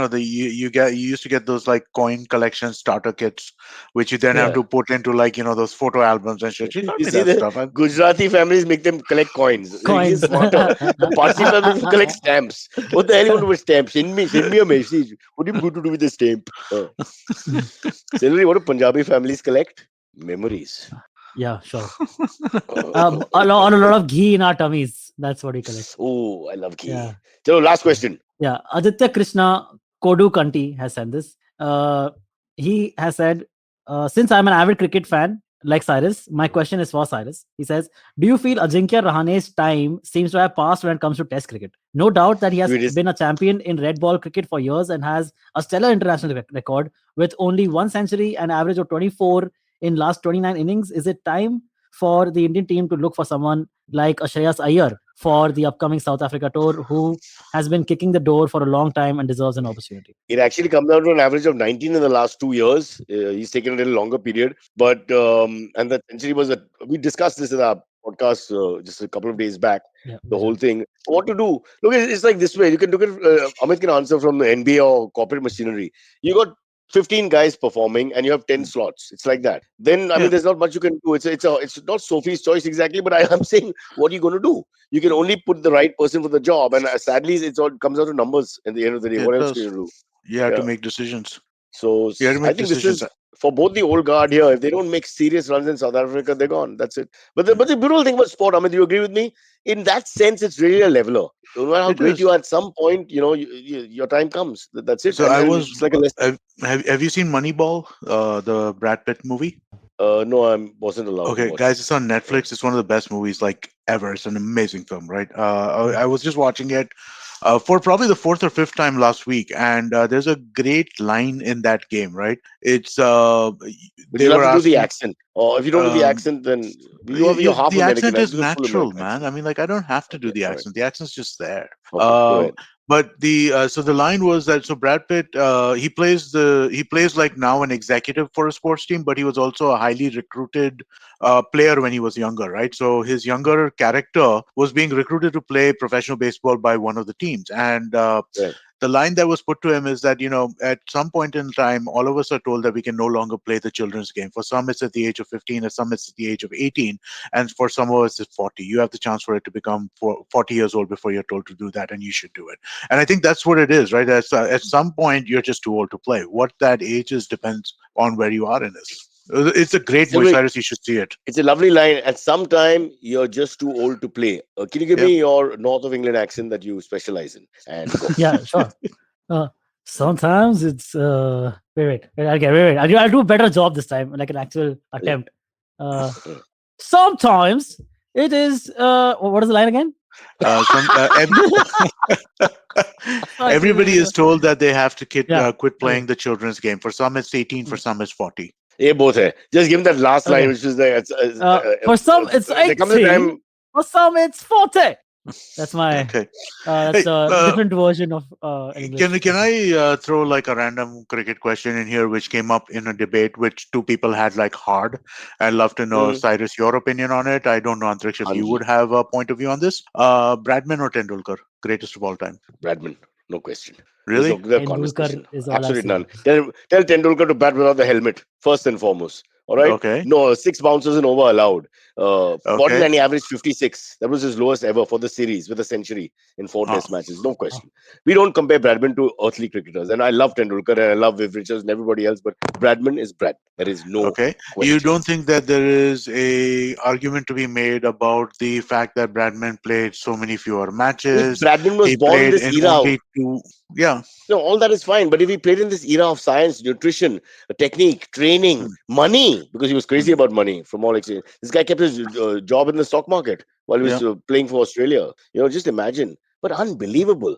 used to get those like coin collection starter kits, which you then have Yeah. to put into like those photo albums and shit. She got You me see, that the stuff. Gujarati families make them collect coins. They're even Coins. smarter. The Parsi families will collect stamps. What the hell you want to do with stamps? Send me a message. What are you going to do with the stamp? Similarly, what do Punjabi families collect? Memories. Yeah, sure. Uh, A lot of ghee in our tummies. That's what we collect. oh, I love ghee. Yeah. So, last question. Yeah. Aditya Krishna Kodu Kanti has said this. He has said, since I'm an avid cricket fan like Cyrus, my question is for Cyrus. He says, do you feel Ajinkya Rahane's time seems to have passed when it comes to Test cricket? No doubt that he has It is- been a champion in red ball cricket for years and has a stellar international record with only 1 century and average of 24 in last 29 innings. Is it time for the Indian team to look for someone like Shreyas Iyer for the upcoming South Africa tour, who has been kicking the door for a long time and deserves an opportunity? It actually comes down to an average of 19 in the last 2 years. He's taken a little longer period, but and the century was we discussed this in our podcast just a couple of days back. Yeah, The whole thing. What to do? Look, it's like this way. You can look at Amit can answer from the NBA or corporate machinery. You got 15 guys performing and you have 10 slots. It's like that. Then I Yeah. mean, there's not much you can do. It's not Sophie's choice exactly, but I'm saying, what are you going to do? You can only put the right person for the job, and sadly, it's all comes down to numbers at the end of the day. Yeah, What it else can does. you do? You have to Yeah. make decisions. So You have to I make think this decisions. is for both the old guard here. If they don't make serious runs in South Africa, they're gone. That's it. But the beautiful thing about sport, Amit, you agree with me? In that sense, it's really a leveler. No matter how It great is. you are, at some point, your time comes. That's it. So And it's like a lesson. have you seen Moneyball, the Brad Pitt movie? No, I wasn't allowed to Okay, watch guys, it. it's on Netflix. It's one of the best movies like ever. It's an amazing film, right? I was just watching it for probably the fourth or fifth time last week, and there's a great line in that game, right? It's But they you'll have were to do the asking. accent. Or if you don't do the accent, then you're half The American. accent I is do the full natural, American man. accent. I mean, like I don't have to do Okay, the all right. accent. The accent's just there. Okay, go ahead. But the line was that so Brad Pitt he plays like now an executive for a sports team, but he was also a highly recruited player when he was younger, right? So his younger character was being recruited to play professional baseball by one of the teams, and Right. the line that was put to him is that at some point in time all of us are told that we can no longer play the children's game. For some it's at the age of 15, and some it's at the age of 18, and for some of us it's 40. You have the chance for it to become 40 years old before you're told to do that, and you should do it. And I think that's what it is, right? At some point you're just too old to play. What that age is depends on where you are in this. It's a great movie, Sylvie, Cyrus. You should see it. it's a lovely line. At some time, you're just too old to play. Can you give Yeah. me your North of England accent that you specialize in? And go. Yeah, sure. Sometimes it's wait. I'll do a better job this time, like an actual attempt. Sometimes it is what is the line again? Everybody is told that they have to Yeah, quit playing the children's game. For some it's 18, for some it's 40. Yeah, both hai. Just give him that last line, Okay. which is the. For some it's there comes a 18, time. for some it's 40. That's my Okay. that's Hey, a different version of English. Can I throw like a random cricket question in here, which came up in a debate which two people had like hard? I'd love to know, Mm. Cyrus, your opinion on it. I don't know, Antriksh, if you Anji. would have a point of view on this. Bradman or Tendulkar, greatest of all time? Bradman, no question. Really? There's no Tendulkar conversation. is all I've Absolutely seen. none. Tell Tendulkar to bat without the helmet, first and foremost. All right? Okay. No, 6 bounces and over allowed. Okay. And he averaged 56. That was his lowest ever for the series with a century in 4 Oh. test matches. No question. We don't compare Bradman to earthly cricketers. And I love Tendulkar and I love Viv Richards and everybody else, but Bradman is Brad. There is no Okay. question. You don't think that there is a argument to be made about the fact that Bradman played so many fewer matches? Bradman was He born in played this in era. only two. Yeah. No, all that is fine. But if he played in this era of science, nutrition, technique, training, money, because he was crazy about money from all experience. This guy kept his job in the stock market while he was playing for Australia. Just imagine. But unbelievable.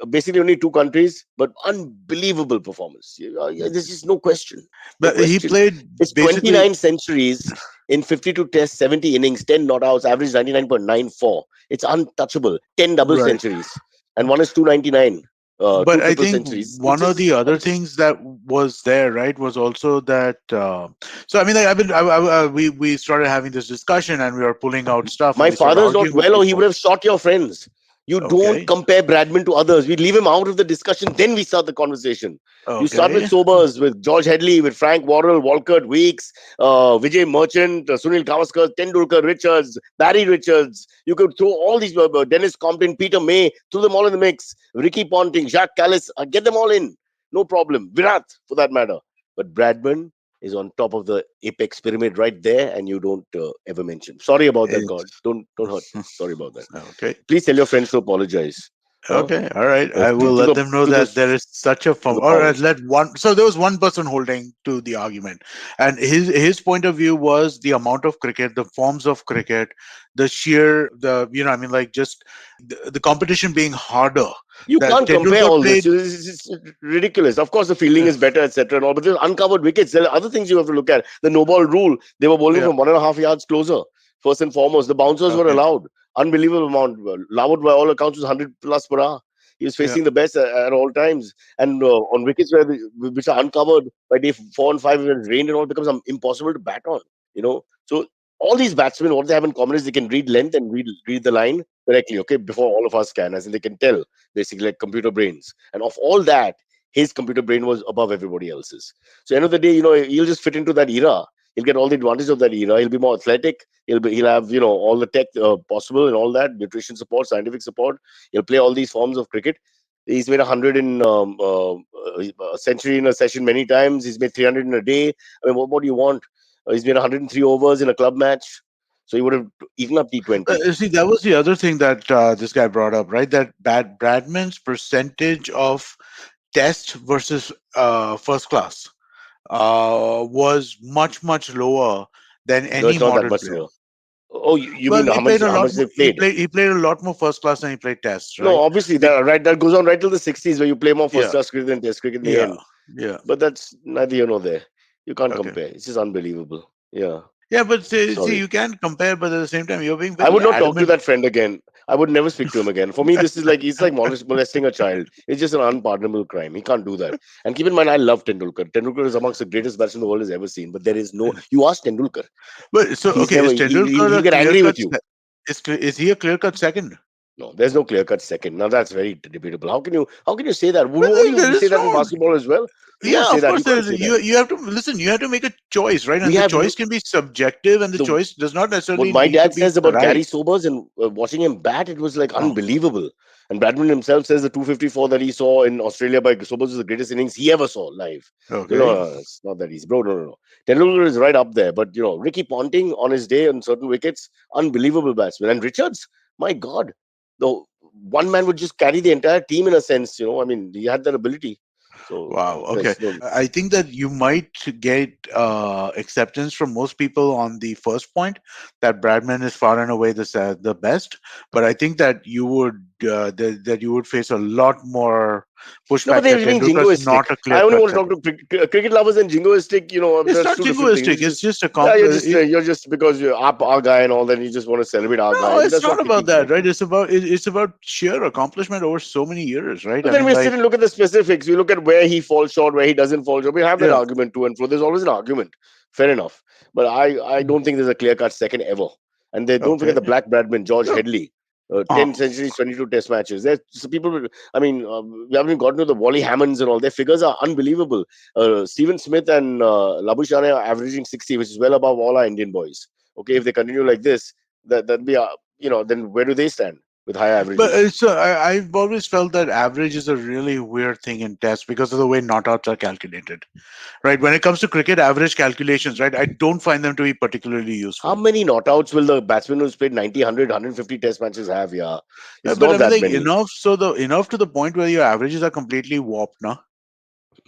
Basically only 2 countries, but unbelievable performance. There's just no question. But he played It's basically 29 centuries in 52 tests, 70 innings, 10 not outs, average 99.94. It's untouchable. 10 double Right. centuries. And one is 299. But I triple think centuries. one of the other things that was there, right, was also that. So I mean, like, we started having this discussion, and we were pulling out stuff, and My we started father's not arguing with well, or he would people. have shot your friends. You don't Okay, compare Bradman to others. We leave him out of the discussion, then we start the conversation. You start with okay. sobers, with George Headley, with Frank Worrell, Walcott, Weeks, Vijay Merchant, Sunil Gavaskar, Tendulkar, Richards, Barry Richards. You could throw all these, Dennis Compton, Peter May, throw them all in the mix. Ricky Ponting, Jacques Callis, get them all in. No problem. Virat, for that matter. But Bradman is on top of the apex pyramid right there, and you don't ever mention. Sorry about that, God. It's Don't hurt me. Sorry about that. okay. Please tell your friends to apologize. Huh? Okay, all right. I will To let the them know to the that there is such a to form. the Or powers. let one. So there was one person holding to the argument, and his point of view was the amount of cricket, the forms of cricket, the sheer, the I mean, like, just the competition being harder. You That can't compare Tendulkar all this. played. It's ridiculous. Of course, the fielding is better, etc. And all, but there's uncovered wickets. There are other things you have to look at. The no ball rule. They were bowling Yeah. from 1.5 yards closer. First and foremost, the bouncers were Okay. allowed. Unbelievable amount. Lawat, by all accounts, was 100 plus per hour. He was Yeah. facing the best at all times. And on wickets which are uncovered by day 4 and 5, when it's rained and all, it becomes impossible to bat on. So all these batsmen, what they have in common is they can read length and read the line correctly. Okay, before all of us can, as in they can tell, basically, like computer brains. And of all that, his computer brain was above everybody else's. So end of the day, he'll just fit into that era. He'll get all the advantage of that era. He'll be more athletic. He'll have all the tech possible and all that, nutrition support, scientific support. He'll play all these forms of cricket. He's made 100 in a century in a session many times. He's made 300 in a day. I mean, what do you want? He's made 103 overs in a club match. So he would have eaten up T20. See, that was the other thing that this guy brought up, right? That Bradman's percentage of test versus first class was much lower than No, any it's not that modern much player. lower. Oh, you Well, mean he how much played a how lot much more. they played? He played a lot more first class than he played tests, No, right? obviously Be- that goes on right till the 60s, where you play more first yeah, class cricket than test cricket in the yeah, end. yeah. But that's neither here nor there. You can't Okay. compare. It's just unbelievable. Yeah, Yeah, but see, sorry. you can't compare, but at the same time, you're being I very would not talk to adamant. that friend again. I would never speak to him again. For me, this is like he's like molesting a child. It's just an unpardonable crime. He can't do that. And keep in mind, I love Tendulkar. Tendulkar is amongst the greatest batsmen the world has ever seen. But there is no. You ask Tendulkar. But so, He's okay, never. is Tendulkar He'll a get clear angry with cut? you. Is he a clear cut second? No, there's no clear cut second. Now that's very debatable. How can you say that? But What do there you say is that in no. basketball as well? You won't Yeah, say of that. You course. can't There's say that. you have to listen. You have to make a choice, right? We And the have choice can be subjective, and the the choice does not what necessarily my need to dad be says about Gary right. Sobers and watching him bat, it was like Oh, unbelievable. And Bradman himself says the 254 that he saw in Australia by Sobers was the greatest innings he ever saw live. So okay. no, it's not that easy, bro. No. Tendulkar is right up there, but Ricky Ponting on his day on certain wickets, unbelievable batsman. And Richards, my God, the one man would just carry the entire team in a sense. I mean, he had that ability. So Wow. Okay. there's no. I think that you might get acceptance from most people on the first point that Bradman is far and away the best. But I think that you would that you would face a lot more No, but pushback they're that being Tendulkar's not jingoistic. a clear I only cut want to talk second. to cricket lovers and jingoistic. It's That's not two different things. jingoistic. It's It's just just a yeah, comp. you're just because you're our guy and all that. You just want to celebrate our guy. No, I mean, it's that's not not about cricket that, cricket. right? It's about sheer accomplishment over so many years, right? But I then mean, we sit like, and look at the specifics. We look at where he falls short, where he doesn't fall short. We have that yeah. argument to and fro. There's always an argument. Fair enough. But I don't think there's a clear cut second ever. And they don't forget Okay. the Black Bradman, George So, Headley. uh, 10 centuries, 22 test matches. There's some people, I mean, we haven't gotten to the Wally Hammonds and all. Their figures are unbelievable. Stephen Smith and Labuschagne are averaging 60, which is well above all our Indian boys. Okay, if they continue like this, that'd be, then where do they stand with higher but averages? I've always felt that average is a really weird thing in tests because of the way knockouts are calculated, right? When it comes to cricket, average calculations, right? I don't find them to be particularly How useful. many not outs will the batsman who's played 90, 100, 150 test matches have? Yeah, it's But not I mean, that like, many. enough to the point where your averages are completely warped, now.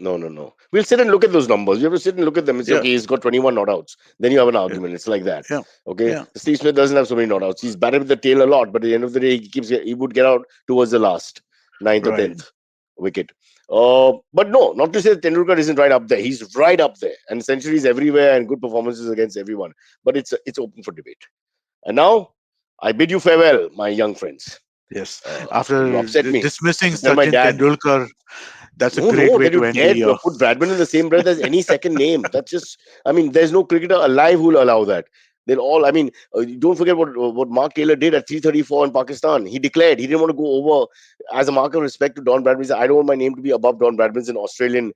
No. We'll sit and look at those numbers. You have to sit and look at them. It's Yeah, okay. He's got 21 not outs. Then you have an yeah, argument. It's like that. yeah, Okay. yeah. Steve Smith doesn't have so many not outs. He's batted with the tail a lot, but at the end of the day, he would get out towards the last ninth or Right. 10th wicket. But no, not to say that Tendulkar isn't right up there. He's right up there, and centuries everywhere and good performances against everyone. But it's open for debate. And now I bid you farewell, my young friends. Yes. You After upset me. dismissing Tell my Sachin dad. Tendulkar, that's a great way That to you end the dared year. put Bradman in the same breath as any second name. That's just, I mean, there's no cricketer alive who'll allow that. They'll all, I mean, don't forget what Mark Taylor did at 334 in Pakistan. He declared he didn't want to go over as a mark of respect to Don Bradman. He said, I don't want my name to be above Don Bradman's in Australian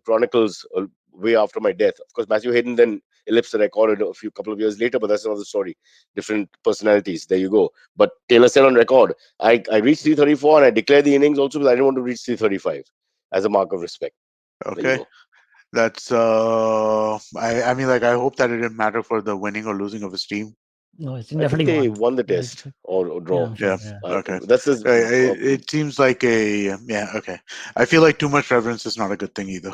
chronicles way after my death. Of course, Matthew Hayden then ellipsed the record a couple of years later, but that's another story. Different personalities. There you go. But Taylor said on record, I reached 334 and I declared the innings also because I didn't want to reach 335 as a mark of respect. There you Okay. go. That's I mean, like, I hope that it didn't matter for the winning or losing of his team. No, it's I think definitely they won. won the Yeah, test or draw. I'm sure, Yeah. yeah. Okay. That's his, It seems like okay. I feel like too much reverence is not a good thing either.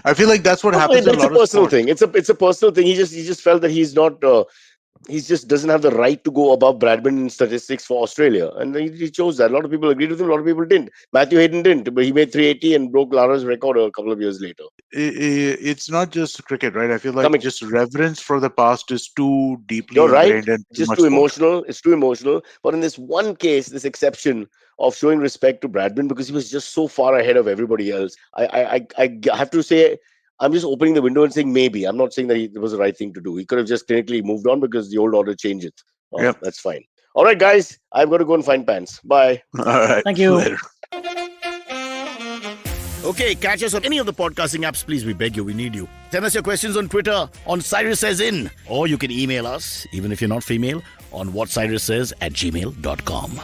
I feel like that's what happens in a it's a lot of personal sports. thing. It's a personal thing. He just felt that he's not. He just doesn't have the right to go above Bradman in statistics for Australia, and he chose that. A lot of people agreed with him. A lot of people didn't. Matthew Hayden didn't, but he made 380 and broke Lara's record a couple of years later. It's not just cricket, right? I feel like Coming. just reverence for the past is too deeply You're right. ingrained and too Just much too sport. emotional. It's too emotional. But in this one case, this exception of showing respect to Bradman because he was just so far ahead of everybody else, I have to say, I'm just opening the window and saying maybe. I'm not saying that it was the right thing to do. He could have just clinically moved on because the old order changed it. Yep. That's fine. All right, guys. I've got to go and find pants. Bye. All right. Thank you. Later. Okay, catch us on any of the podcasting apps. Please, we beg you, we need you. Send us your questions on Twitter on Cyrus Says In. Or you can email us, even if you're not female, on whatcyrussays@gmail.com.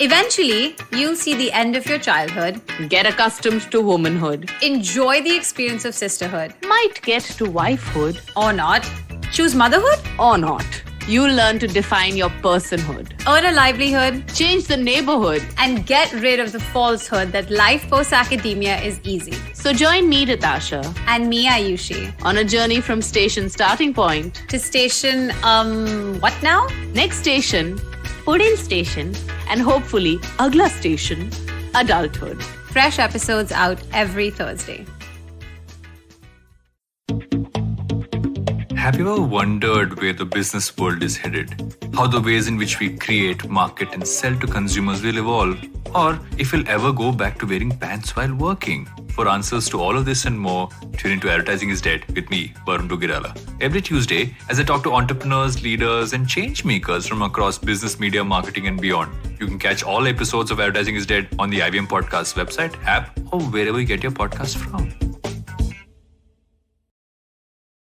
Eventually, you'll see the end of your childhood, Get accustomed to womanhood. enjoy the experience of sisterhood, Might get to wifehood or not, choose motherhood, or not. You'll learn to define your personhood. earn a livelihood, Change the neighborhood. and get rid of the falsehood that life post-academia is easy. So join me, Natasha, And me, Ayushi, on a journey from station starting point. to station, what now? Next station, Pudin station, and hopefully Agla station, adulthood. Fresh episodes out every Thursday. Have you ever wondered where the business world is headed? How the ways in which we create, market, and sell to consumers will evolve? Or if we'll ever go back to wearing pants while working? For answers to all of this and more, tune into Advertising is Dead with me, Varun Dugirala. Every Tuesday, as I talk to entrepreneurs, leaders, and change makers from across business, media, marketing, and beyond. You can catch all episodes of Advertising is Dead on the IVM Podcast website, app, or wherever you get your podcasts from.